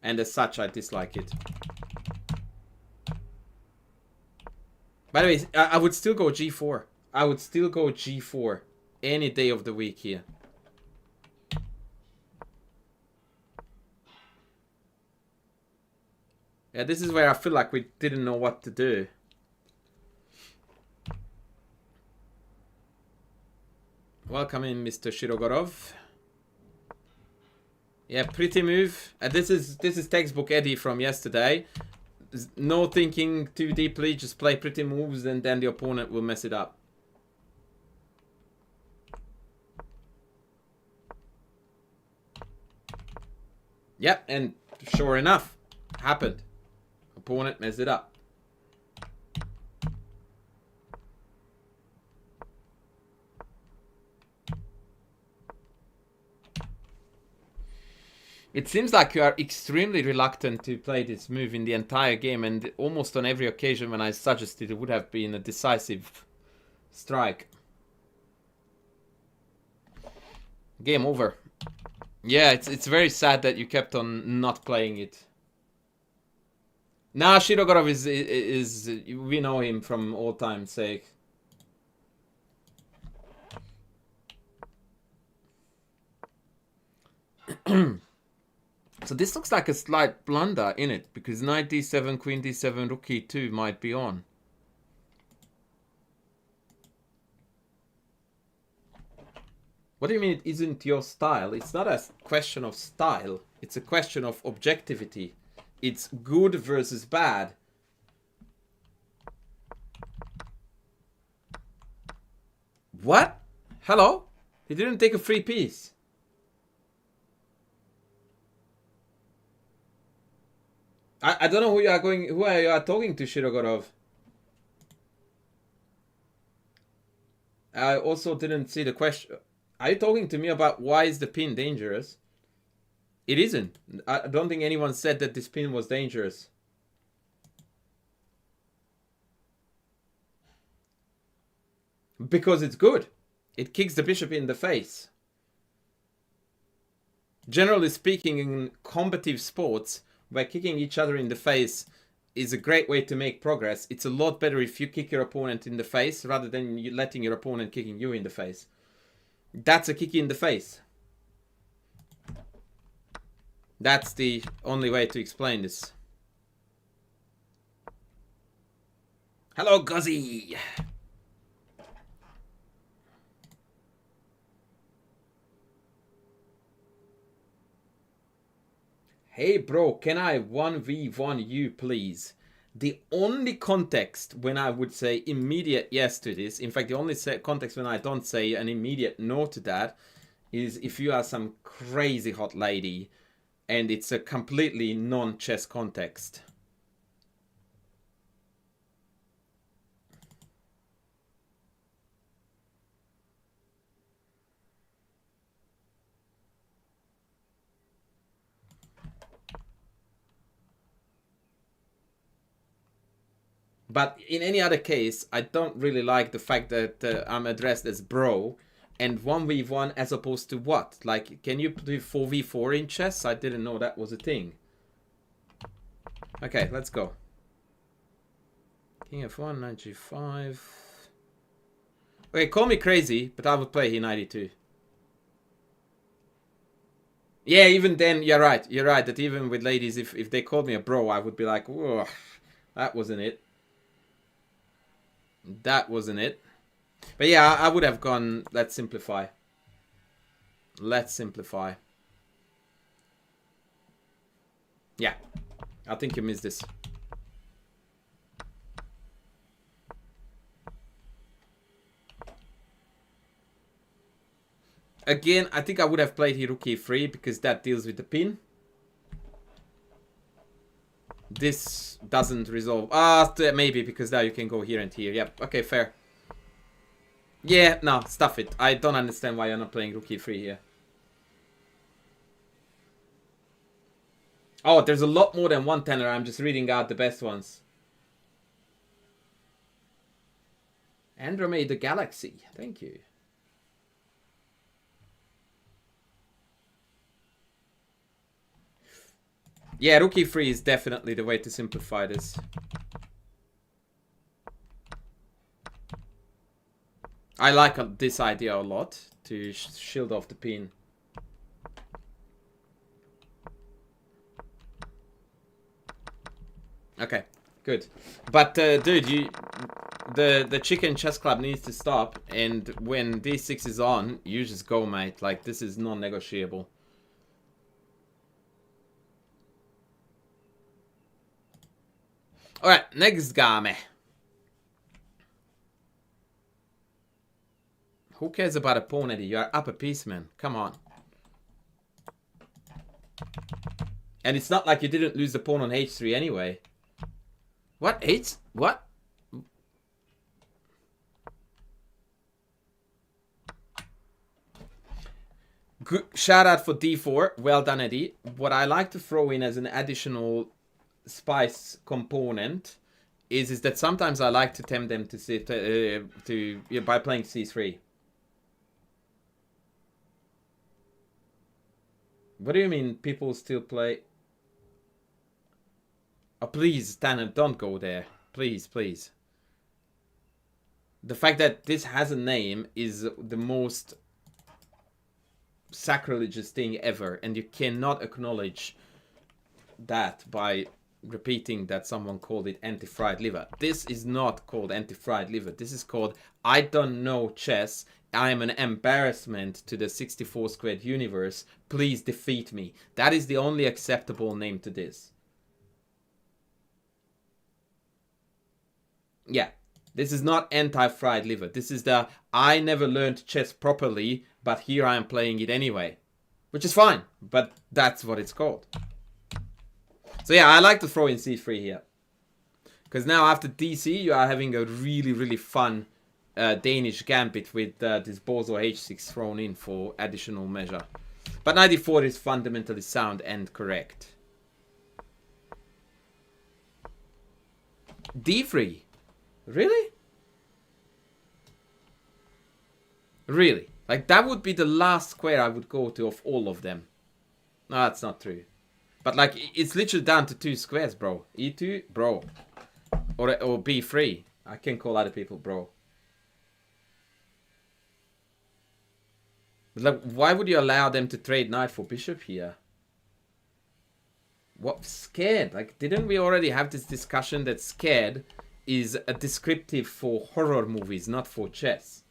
And as such, I dislike it. By the way, I would still go g4. I would still go g4 any day of the week here. Yeah, this is where I feel like we didn't know what to do. Welcome in, Mr. Shirogorov. Yeah, pretty move. This is textbook Eddie from yesterday. No thinking too deeply, just play pretty moves and then the opponent will mess it up. Yep, and sure enough, happened. Opponent messed it up. It seems like you are extremely reluctant to play this move in the entire game, and almost on every occasion when I suggested it would have been a decisive strike. Game over. Yeah, it's very sad that you kept on not playing it. Nah, Shirogorov is we know him from all time's sake. So this looks like a slight blunder in it, because knight d7, queen d7, rook e2 might be on. What do you mean it isn't your style? It's not a question of style. It's a question of objectivity. It's good versus bad. What? Hello? He didn't take a free piece. I don't know who you are talking to, Shirogorov. I also didn't see the question. Are you talking to me about why is the pin dangerous? It isn't. I don't think anyone said that this pin was dangerous. Because it's good. It kicks the bishop in the face. Generally speaking, in combative sports, where kicking each other in the face is a great way to make progress, it's a lot better if you kick your opponent in the face rather than you letting your opponent kicking you in the face. That's a kick in the face. That's the only way to explain this. Hello, Guzzy! 。 . 「 . 。 . 」 . 」 . 」 . 」 . 」 . 」 . 」 . 」 . 」 . 」 . 」 . 」 . 」 . 」 . 」 . 」 . 」 」 . 」 . 」 」 . 」 . 」 . 」 . 」Hey bro, can I 1v1 you please? The only context when I would say immediate yes to this, in fact the only context when I don't say an immediate no to that, is if you are some crazy hot lady and it's a completely non-chess context. But in any other case, I don't really like the fact that I'm addressed as bro and 1v1 as opposed to what? Like, can you do 4v4 in chess? I didn't know that was a thing. Okay, let's go. King f1, knight g5. Okay, call me crazy, but I would play here 92. Yeah, even then, you're right. You're right that even with ladies, if they called me a bro, I would be like, whoa, that wasn't it. That wasn't it. But yeah, I would have gone, let's simplify. Let's simplify. Yeah, I think you missed this. Again, I think I would have played here rook e3 because that deals with the pin. This doesn't resolve. Maybe because now you can go here and here. Yep, okay, fair. Yeah, no, stuff it. I don't understand why you're not playing rook e3 here. Oh, there's a lot more than one tenor. I'm just reading out the best ones. Andromeda Galaxy. Thank you. Yeah, rook e3 is definitely the way to simplify this. I like this idea a lot, to shield off the pin. Okay, good. But dude, the chicken chess club needs to stop, and when d6 is on, you just go, mate. Like, this is non-negotiable. Alright, next game. Who cares about a pawn, Eddie? You're up a piece, man. Come on. And it's not like you didn't lose the pawn on h3 anyway. What? What? Good. Shout out for d4. Well done, Eddie. What I like to throw in as an additional spice component is that sometimes I like to tempt them to sit by playing c3. What do you mean people still play? Oh, please, Tanner, don't go there. Please, please. The fact that this has a name is the most sacrilegious thing ever, and you cannot acknowledge that by repeating that someone called it anti-fried liver. This is not called anti-fried liver. This is called I don't know chess. I am an embarrassment to the 64 squared universe. Please defeat me. That is the only acceptable name to this. Yeah, this is not anti-fried liver. This is the I never learned chess properly, but here I am playing it anyway. Which is fine, but that's what it's called. So yeah, I like to throw in c3 here. Because now after dc, you are having a really, really fun Danish gambit with this bozo h6 thrown in for additional measure. But 94 is fundamentally sound and correct. d3? Really? Really? Like, that would be the last square I would go to of all of them. No, that's not true. But, like, it's literally down to 2 squares, bro. E2, bro. Or b3. I can call other people bro. But, like, why would you allow them to trade knight for bishop here? What? Scared? Like, didn't we already have this discussion that scared is a descriptive for horror movies, not for chess?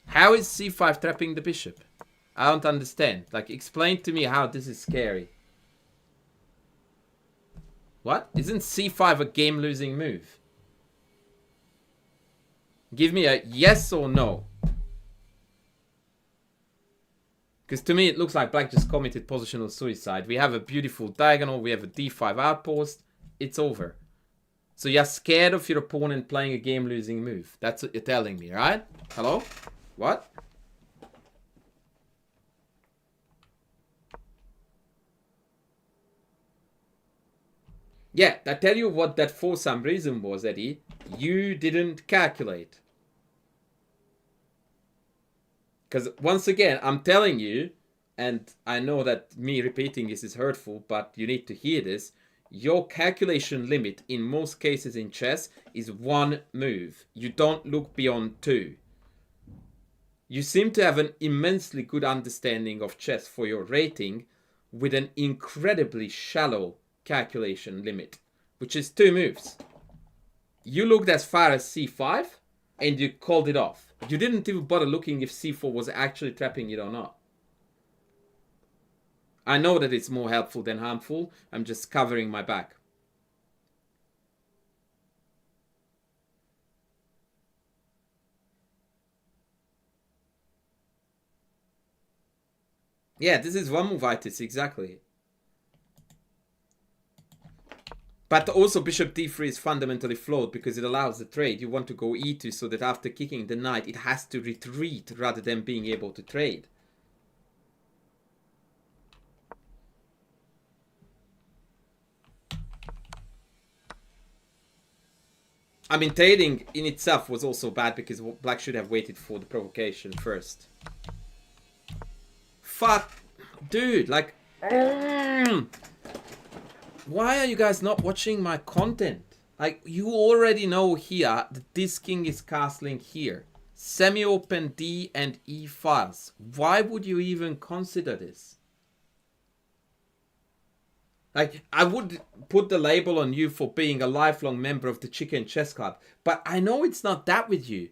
How is c5 trapping the bishop? I don't understand. Like, explain to me how this is scary. What? Isn't c5 a game-losing move? Give me a yes or no. Because to me it looks like black just committed positional suicide. We have a beautiful diagonal, we have a d5 outpost. It's over. So you're scared of your opponent playing a game-losing move. That's what you're telling me, right? Hello? What? Yeah, I tell you what that for some reason was, Eddie. You didn't calculate. Because once again, I'm telling you, and I know that me repeating this is hurtful, but you need to hear this. Your calculation limit in most cases in chess is 1 move. You don't look beyond 2. You seem to have an immensely good understanding of chess for your rating with an incredibly shallow calculation limit, which is 2 moves. You looked as far as c5 and you called it off. You didn't even bother looking if c4 was actually trapping it or not. I know that it's more helpful than harmful. I'm just covering my back. Yeah, this is one move-itis, exactly. But also bishop d3 is fundamentally flawed because it allows the trade. You want to go e2 so that after kicking the knight, it has to retreat rather than being able to trade. I mean, trading in itself was also bad because black should have waited for the provocation first. Fuck. Dude, like... Why are you guys not watching my content? Like, you already know here that this king is castling here. Semi-open D and E files. Why would you even consider this? Like, I would put the label on you for being a lifelong member of the Chicken Chess Club. But I know it's not that with you.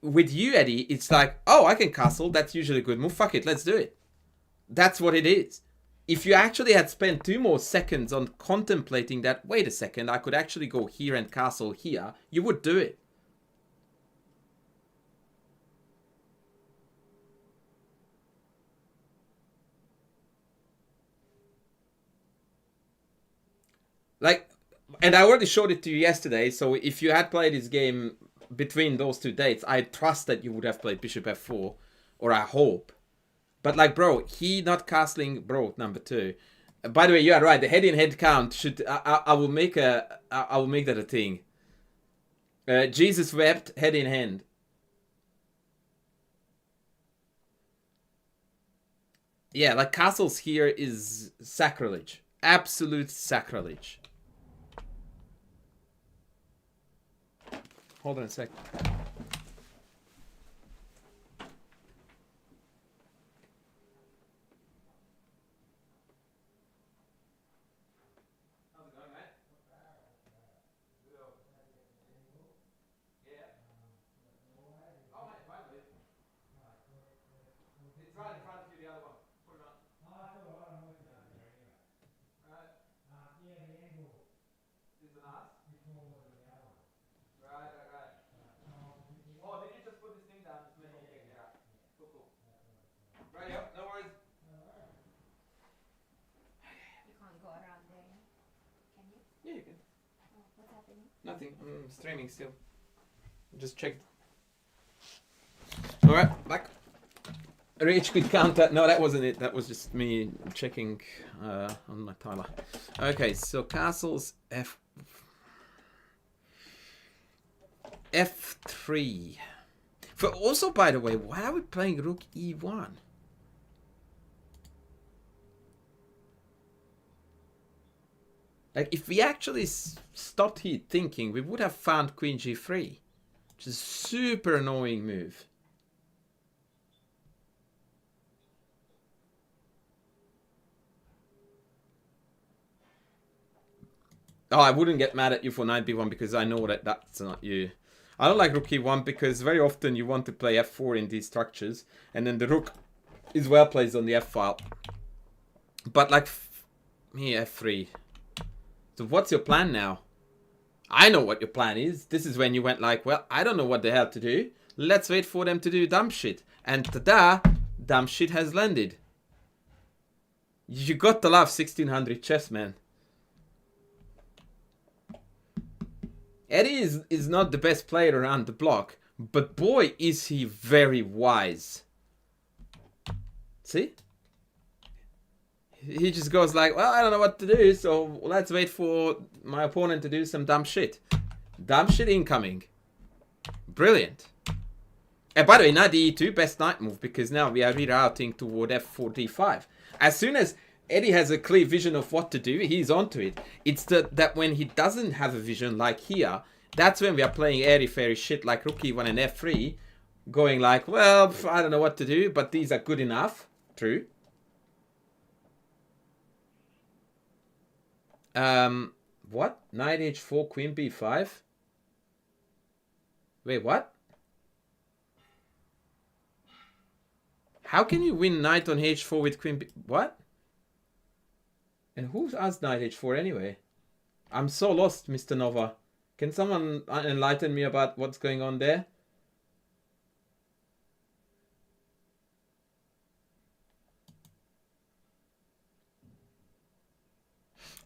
With you, Eddie, it's like, oh, I can castle. That's usually a good move. Fuck it, let's do it. That's what it is. If you actually had spent 2 more seconds on contemplating that, wait a second, I could actually go here and castle here, you would do it. Like, and I already showed it to you yesterday, so if you had played this game between those 2 dates, I trust that you would have played bishop f4, or I hope. But like, bro, he not castling, bro, number 2. By the way, you are right. The head-in-head count should. I will make a. I will make that a thing. Jesus wept, head in hand. Yeah, like castles here is sacrilege, absolute sacrilege. Hold on a sec. Yeah, you can. Oh, what's happening? Nothing. I'm streaming still. Just checked. Alright, back. Rage quit counter. No, that wasn't it. That was just me checking on my timer. Okay, so castles F3. For also, by the way, why are we playing rook E1? Like, if we actually stopped here thinking, we would have found queen G3, which is a super annoying move. Oh, I wouldn't get mad at you for knight b1 because I know that that's not you. I don't like rook e1 because very often you want to play f4 in these structures, and then the rook is well placed on the f file. But like, here f3. So what's your plan now? I know what your plan is. This is when you went like, well, I don't know what the hell to do. Let's wait for them to do dumb shit. And ta-da, dumb shit has landed. You got to love 1600 chess, man. Eddie is not the best player around the block, but boy, is he very wise. See? He just goes like, well, I don't know what to do, so let's wait for my opponent to do some dumb shit. Dumb shit incoming. Brilliant. And by the way, knight e2, best knight move, because now we are rerouting toward f4, d5. As soon as Eddie has a clear vision of what to do, he's onto it. It's that when he doesn't have a vision, like here, that's when we are playing airy-fairy shit like rook e1 and f3, going like, well, I don't know what to do, but these are good enough. True. What? Knight h4, queen b5? Wait, what? How can you win knight on h4 with queen b... What? And who's asked knight h4 anyway? I'm so lost, Mr. Nova. Can someone enlighten me about what's going on there?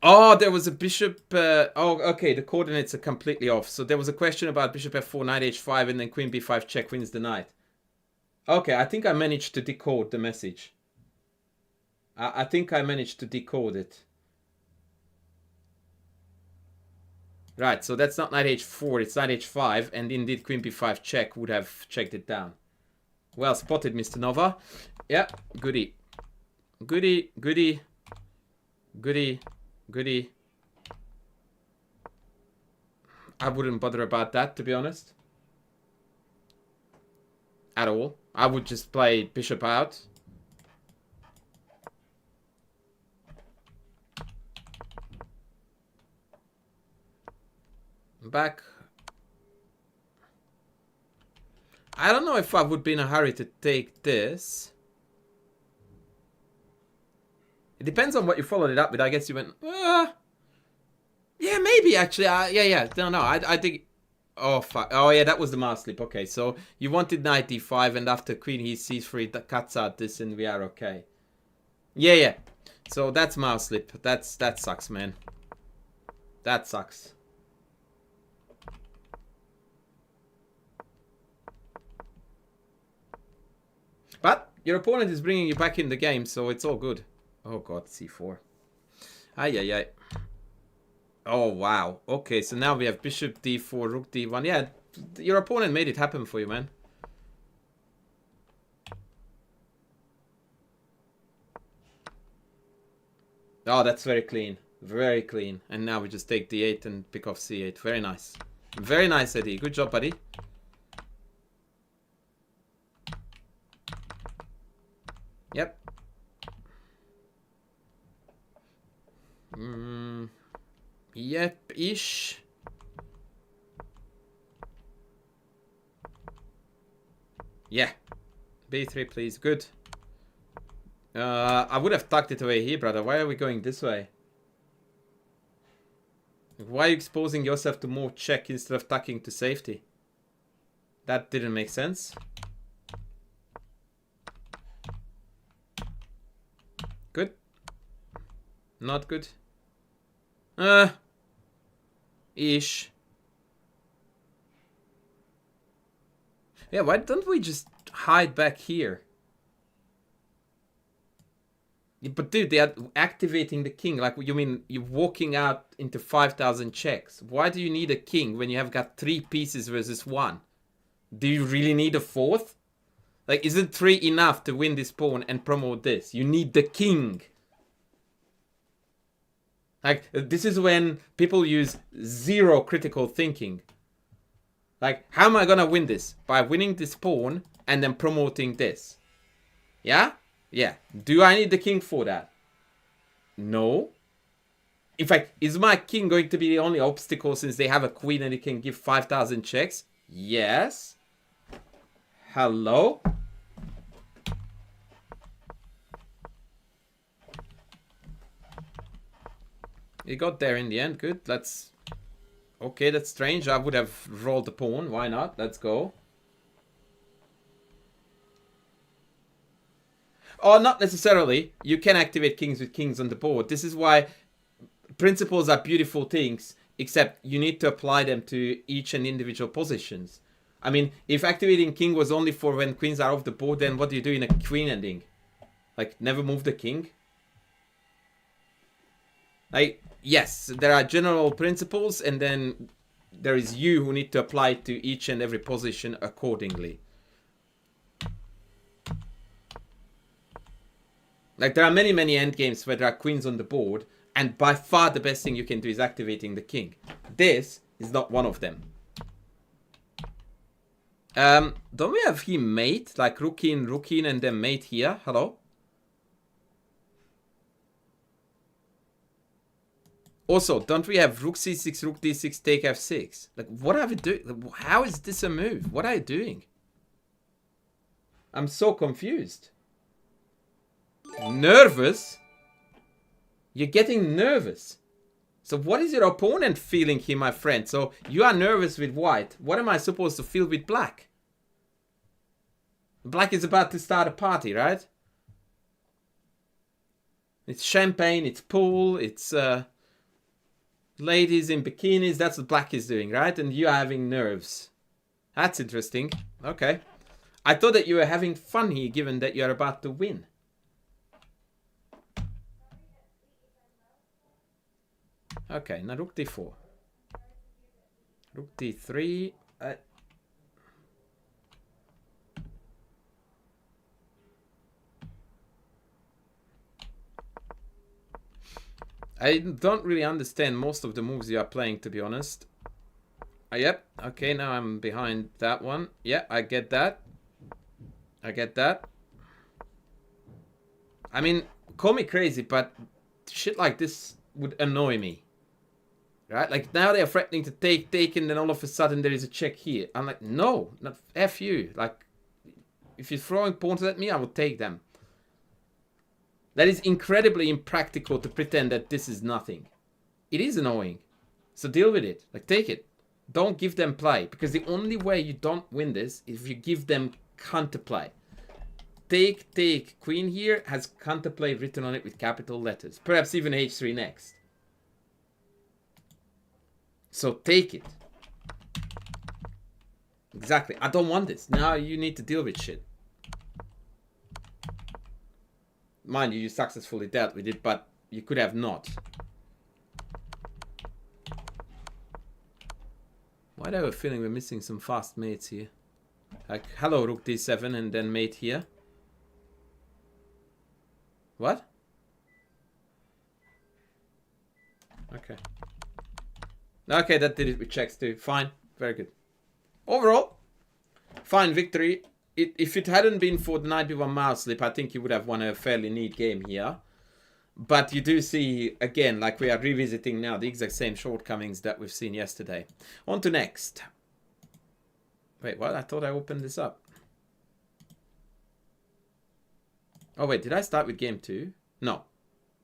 Oh, there was a bishop... oh, okay, the coordinates are completely off. So there was a question about bishop f4, knight h5, and then queen b5 check wins the knight. Okay, I think I managed to decode the message. I think I managed to decode it. Right, so that's not knight h4, it's knight h5, and indeed queen b5 check would have checked it down. Well spotted, Mr. Nova. Yeah, goody. Goody, goody. Goody, goody. I wouldn't bother about that, to be honest. At all. I would just play bishop out. Back. I don't know if I would be in a hurry to take this. It depends on what you followed it up with. I guess you went, yeah, maybe actually. Yeah. No, I think. Oh fuck. Oh yeah, that was the mouse slip. Okay, so you wanted knight d5, and after queen he c3, that cuts out this, and we are okay. Yeah. So that's mouse slip. That sucks, man. That sucks. But your opponent is bringing you back in the game, so it's all good. Oh god, c4. Ay. Oh wow. Okay, so now we have bishop d4, rook d1. Yeah, your opponent made it happen for you, man. Oh, that's very clean. Very clean. And now we just take d8 and pick off c8. Very nice. Very nice, Eddie. Good job, buddy. Yep. Yep-ish. Yeah. b3, please. Good. I would have tucked it away here, brother. Why are we going this way? Why are you exposing yourself to more check instead of tucking to safety? That didn't make sense. Good. Not good. Ish. Yeah, why don't we just hide back here? But dude, they are activating the king. Like, you mean you're walking out into 5,000 checks? Why do you need a king when you have got 3 pieces versus 1? Do you really need a 4th? Like, isn't 3 enough to win this pawn and promote this? You need the king. Like, this is when people use zero critical thinking. Like, how am I gonna win this? By winning this pawn and then promoting this. Yeah? Yeah. Do I need the king for that? No. In fact, is my king going to be the only obstacle since they have a queen and it can give 5,000 checks? Yes. Hello? He got there in the end. Good. Let's... Okay, that's strange. I would have rolled the pawn. Why not? Let's go. Oh, not necessarily. You can activate kings with kings on the board. This is why principles are beautiful things, except you need to apply them to each and individual positions. I mean, if activating king was only for when queens are off the board, then what do you do in a queen ending? Like, never move the king? Like, yes, there are general principles, and then there is you who need to apply it to each and every position accordingly. Like, there are many, many endgames where there are queens on the board, and by far the best thing you can do is activating the king. This is not one of them. Don't we have him mate? Like rook in, and then mate here? Hello? Also, don't we have rook c6, rook d6, take f6? Like, what are we doing? How is this a move? What are you doing? I'm so confused. Nervous? You're getting nervous. So what is your opponent feeling here, my friend? So you are nervous with white. What am I supposed to feel with black? Black is about to start a party, right? It's champagne, it's pool, it's ladies in bikinis. That's what black is doing, right? And you are having nerves. That's interesting. Okay. I thought that you were having fun here, given that you are about to win. Okay, now rook d4. Rook d3. I don't really understand most of the moves you are playing, to be honest. Yep. Okay, now I'm behind that one. Yeah, I get that. I get that. I mean, call me crazy, but shit like this would annoy me. Right? Like, now they're threatening to take, and then all of a sudden there is a check here. I'm like, no, not F you. Like, if you're throwing pawns at me, I will take them. That is incredibly impractical to pretend that this is nothing. It is annoying. So deal with it. Like, take it. Don't give them play. Because the only way you don't win this is if you give them counterplay. Take, queen here has counterplay written on it with capital letters. Perhaps even h3 next. So take it. Exactly. I don't want this. Now you need to deal with shit. Mind you, you successfully dealt with it, but you could have not. Why do I have a feeling we're missing some fast mates here? Like, hello, rook d7, and then mate here. What? Okay. Okay, that did it with checks too. Fine. Very good. Overall, fine victory. If it hadn't been for the knight b1 mouse slip, I think you would have won a fairly neat game here. But you do see, again, like we are revisiting now, the exact same shortcomings that we've seen yesterday. On to next. Wait, what? I thought I opened this up. Oh, wait, did I start with game 2? No.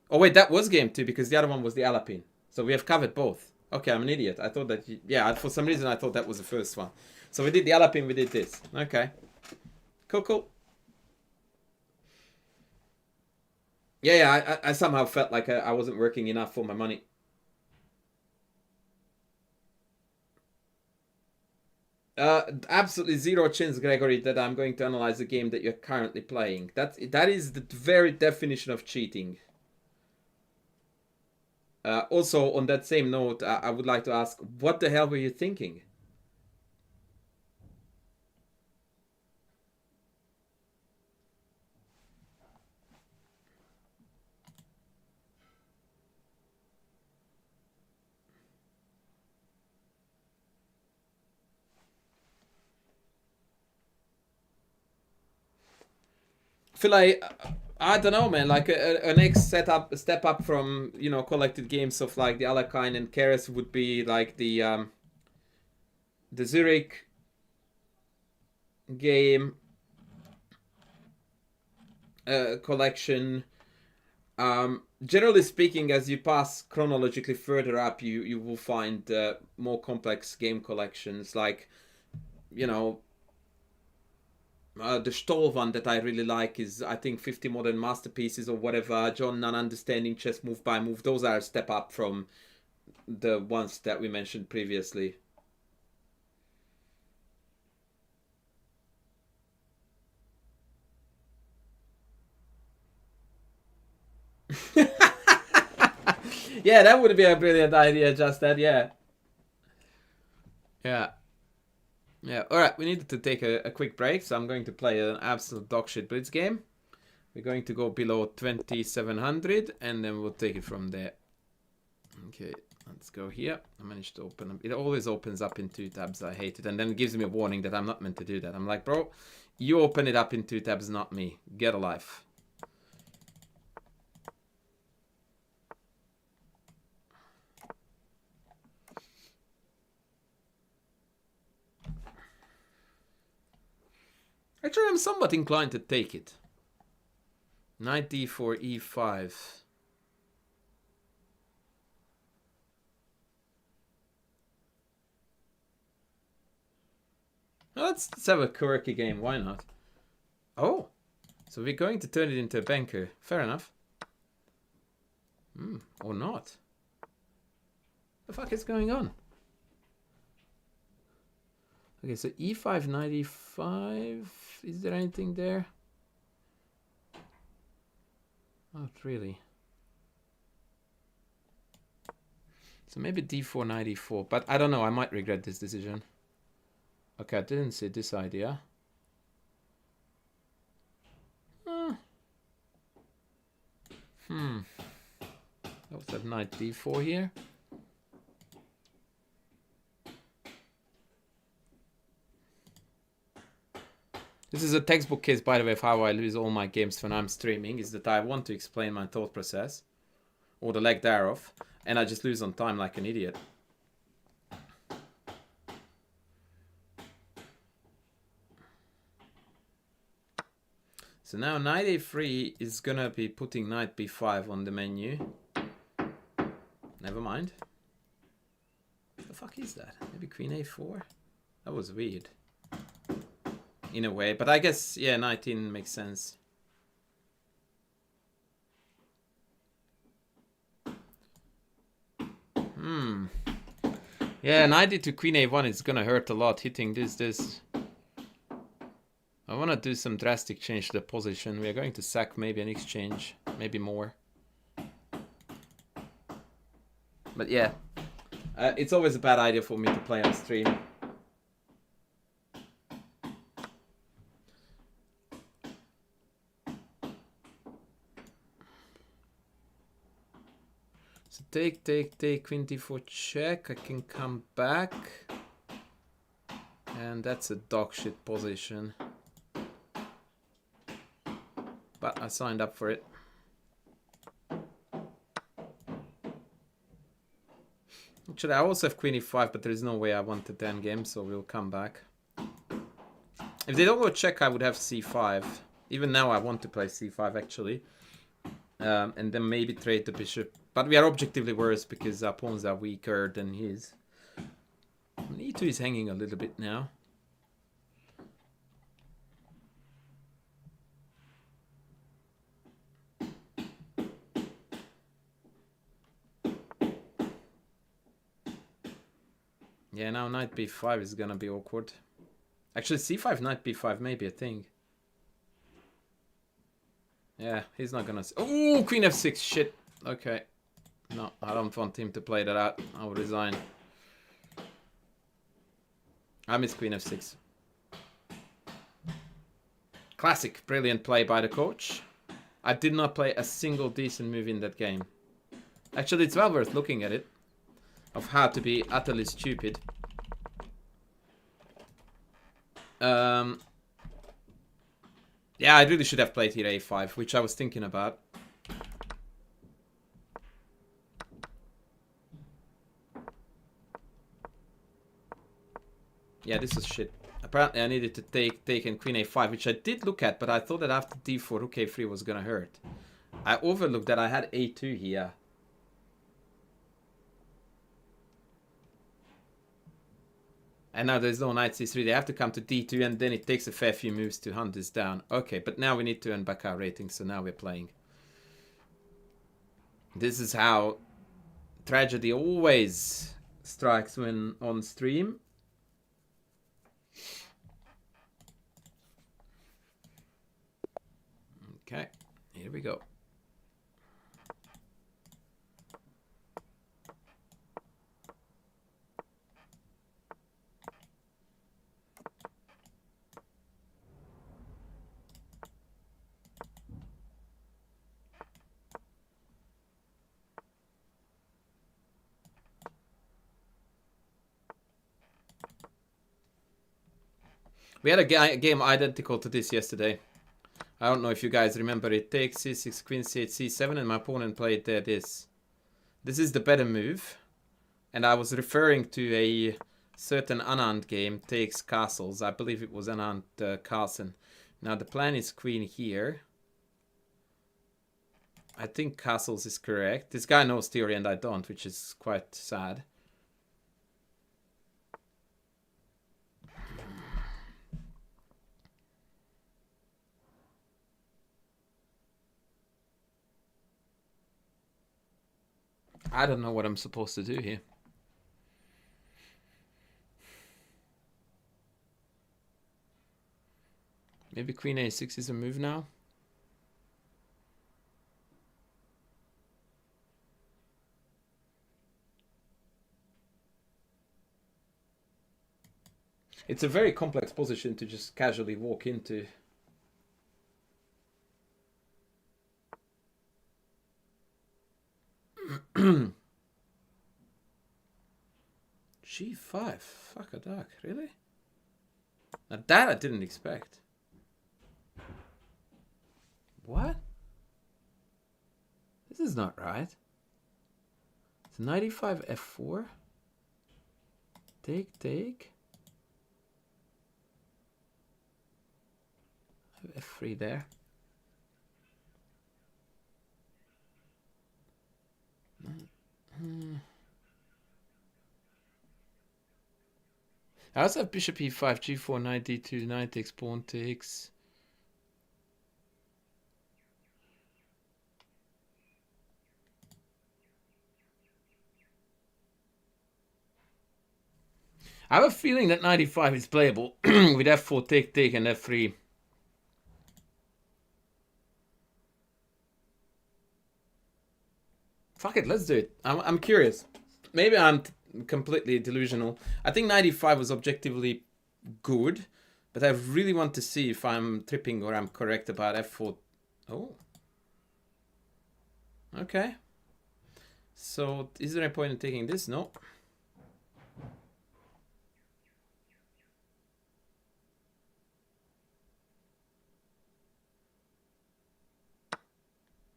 Oh, wait, that was game 2 because the other one was the Alapin. So we have covered both. Okay, I'm an idiot. I thought that... Yeah, for some reason I thought that was the first one. So we did the Alapin, we did this. Okay. Cool, cool. Yeah, I somehow felt like I wasn't working enough for my money. Absolutely zero chance, Gregory, that I'm going to analyze the game that you're currently playing. That is the very definition of cheating. Also, on that same note, I would like to ask, what the hell were you thinking? Feel like, I don't know, man, like a next step up from, you know, collected games of like the Alakine and Keres would be like the Zurich game collection. generally speaking, as you pass chronologically further up, you will find more complex game collections. Like, you know, the Stoll one that I really like is, I think, 50 Modern Masterpieces or whatever. John Nunn Understanding Chess Move by Move. Those are a step up from the ones that we mentioned previously. Yeah, that would be a brilliant idea, just that, yeah. Yeah. Yeah, alright, we needed to take a quick break, so I'm going to play an absolute dogshit blitz game. We're going to go below 2700, and then we'll take it from there. Okay, let's go here. I managed to open them. It always opens up in 2 tabs, I hate it. And then it gives me a warning that I'm not meant to do that. I'm like, bro, you open it up in 2 tabs, not me. Get a life. Actually, I'm somewhat inclined to take it. Knight d4, e5. Well, let's have a quirky game. Why not? Oh, so we're going to turn it into a banker. Fair enough. Or not. The fuck is going on? Okay, so e5, knight e5. Is there anything there? Not really. So maybe d4, knight e4. But I don't know. I might regret this decision. Okay, I didn't see this idea. Let's have knight d4 here. This is a textbook case, by the way, of how I lose all my games when I'm streaming, is that I want to explain my thought process, or the lack thereof, and I just lose on time like an idiot. So now knight a3 is gonna be putting knight b5 on the menu. Never mind. What the fuck is that? Maybe queen a4? That was weird. In a way, but I guess, yeah, 19 makes sense. Yeah, knight to queen a1 is gonna hurt a lot, hitting this. I wanna do some drastic change to the position. We are going to sack maybe an exchange, maybe more. But yeah, it's always a bad idea for me to play on stream. So take, queen d4 check. I can come back. And that's a dog shit position. But I signed up for it. Actually, I also have queen e5, but there is no way I want the 10 game, so we'll come back. If they don't go check, I would have c5. Even now I want to play c5, actually. And then maybe trade the bishop. But we are objectively worse because our pawns are weaker than his. e2 is hanging a little bit now. Yeah, now knight b5 is gonna be awkward. Actually, c5, knight b5 may be a thing. Yeah, he's not gonna... Oh, queen f6, shit. Okay. No, I don't want him to play that out. I'll resign. I miss queen f6. Classic, brilliant play by the coach. I did not play a single decent move in that game. Actually, it's well worth looking at it. Of how to be utterly stupid. Yeah, I really should have played here a5, which I was thinking about. Yeah, this is shit. Apparently I needed to take and queen a5, which I did look at, but I thought that after d4, rook a3 was gonna hurt. I overlooked that I had a2 here. And now there's no knight c3. They have to come to d2, and then it takes a fair few moves to hunt this down. Okay, but now we need to earn back our rating, so now we're playing. This is how tragedy always strikes when on stream. Okay, here we go. We had a game identical to this yesterday. I don't know if you guys remember it. Takes c6, queen c8, c7, and my opponent played this. This is the better move. And I was referring to a certain Anand game, takes castles. I believe it was Anand Carlsen. Now the plan is queen here. I think castles is correct. This guy knows theory and I don't, which is quite sad. I don't know what I'm supposed to do here. Maybe queen a6 is a move now. It's a very complex position to just casually walk into. G5, fuck a duck, really? Now that I didn't expect. What? This is not right. It's 95 f4. Take. F3 there. I also have bishop e5, g4, knight d2, knight takes, pawn takes. I have a feeling that 95 is playable with f4, take, and f3. Fuck it, let's do it. I'm curious. Maybe I'm completely delusional. I think 95 was objectively good, but I really want to see if I'm tripping or I'm correct about f4. Oh. Okay. So, is there a point in taking this? No.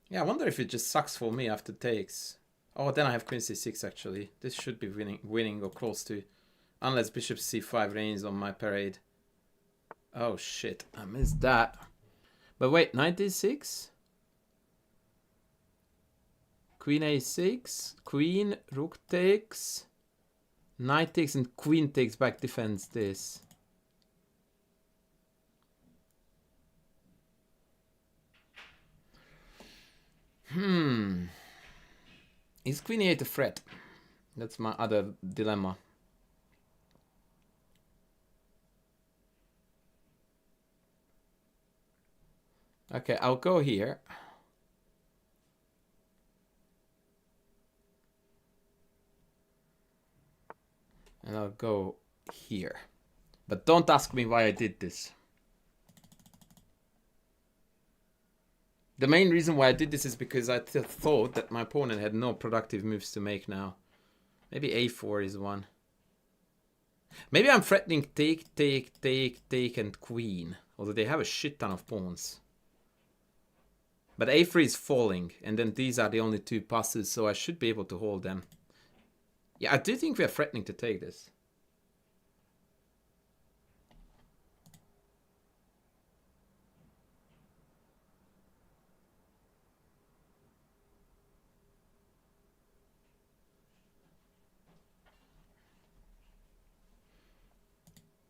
Yeah, I wonder if it just sucks for me after takes. Oh, then I have queen c6 actually. This should be winning or close to. Unless bishop c5 reigns on my parade. Oh shit, I missed that. But wait, knight d6? Queen a6, queen, rook takes, knight takes, and queen takes back defends this. Is queen e8 a threat? That's my other dilemma. Okay, I'll go here. And I'll go here. But don't ask me why I did this. The main reason why I did this is because I thought that my opponent had no productive moves to make now. Maybe a4 is one. Maybe I'm threatening take, and queen. Although they have a shit ton of pawns. But a3 is falling, and then these are the only two passes, so I should be able to hold them. Yeah, I do think we are threatening to take this.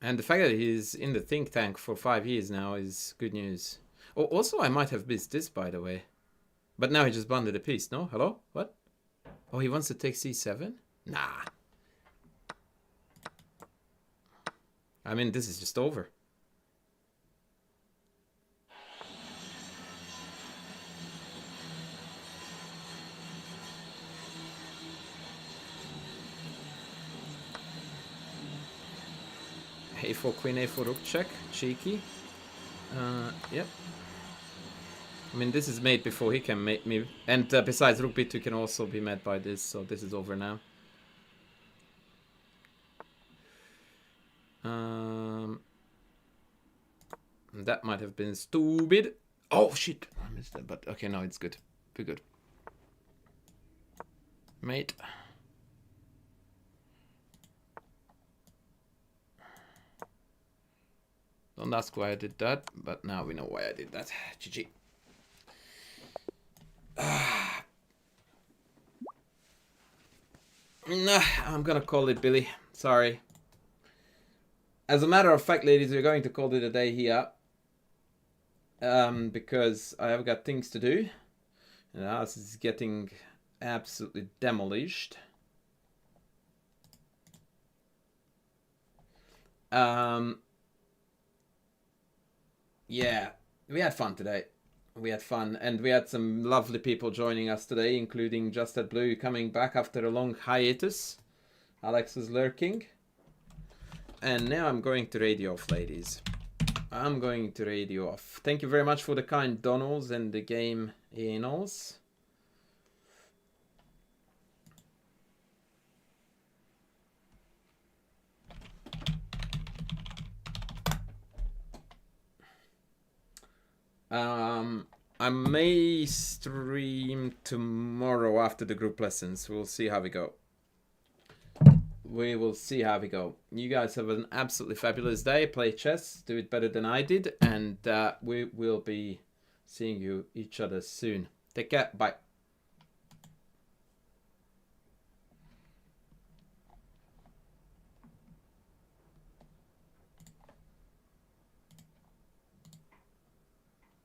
And the fact that he's in the think tank for 5 years now is good news. Oh, also, I might have missed this, by the way. But now he just bonded a piece, no? Hello? What? Oh, he wants to take c7? Nah. I mean, this is just over. A4, queen, A4, rook check. Cheeky. Yep. I mean, this is made before he can make me. And besides, rook b2 can also be met by this, so this is over now. That might have been stupid. Oh, shit. I missed that, but okay, no, it's good. We're good. Mate. Don't ask why I did that, but now we know why I did that. GG. Nah, I'm gonna call it Billy. Sorry. As a matter of fact, ladies, we're going to call it a day here. Because I have got things to do. And the house is getting absolutely demolished. Yeah, we had fun today. We had fun, and we had some lovely people joining us today, including Just at Blue coming back after a long hiatus. Alex was lurking. And now I'm going to radio off, ladies. I'm going to radio off. Thank you very much for the kind Donalds and the game anals. I may stream tomorrow after the group lessons. We'll see how we go. We will see how we go. You guys have an absolutely fabulous day. Play chess. Do it better than I did. And we will be seeing you each other soon. Take care. Bye.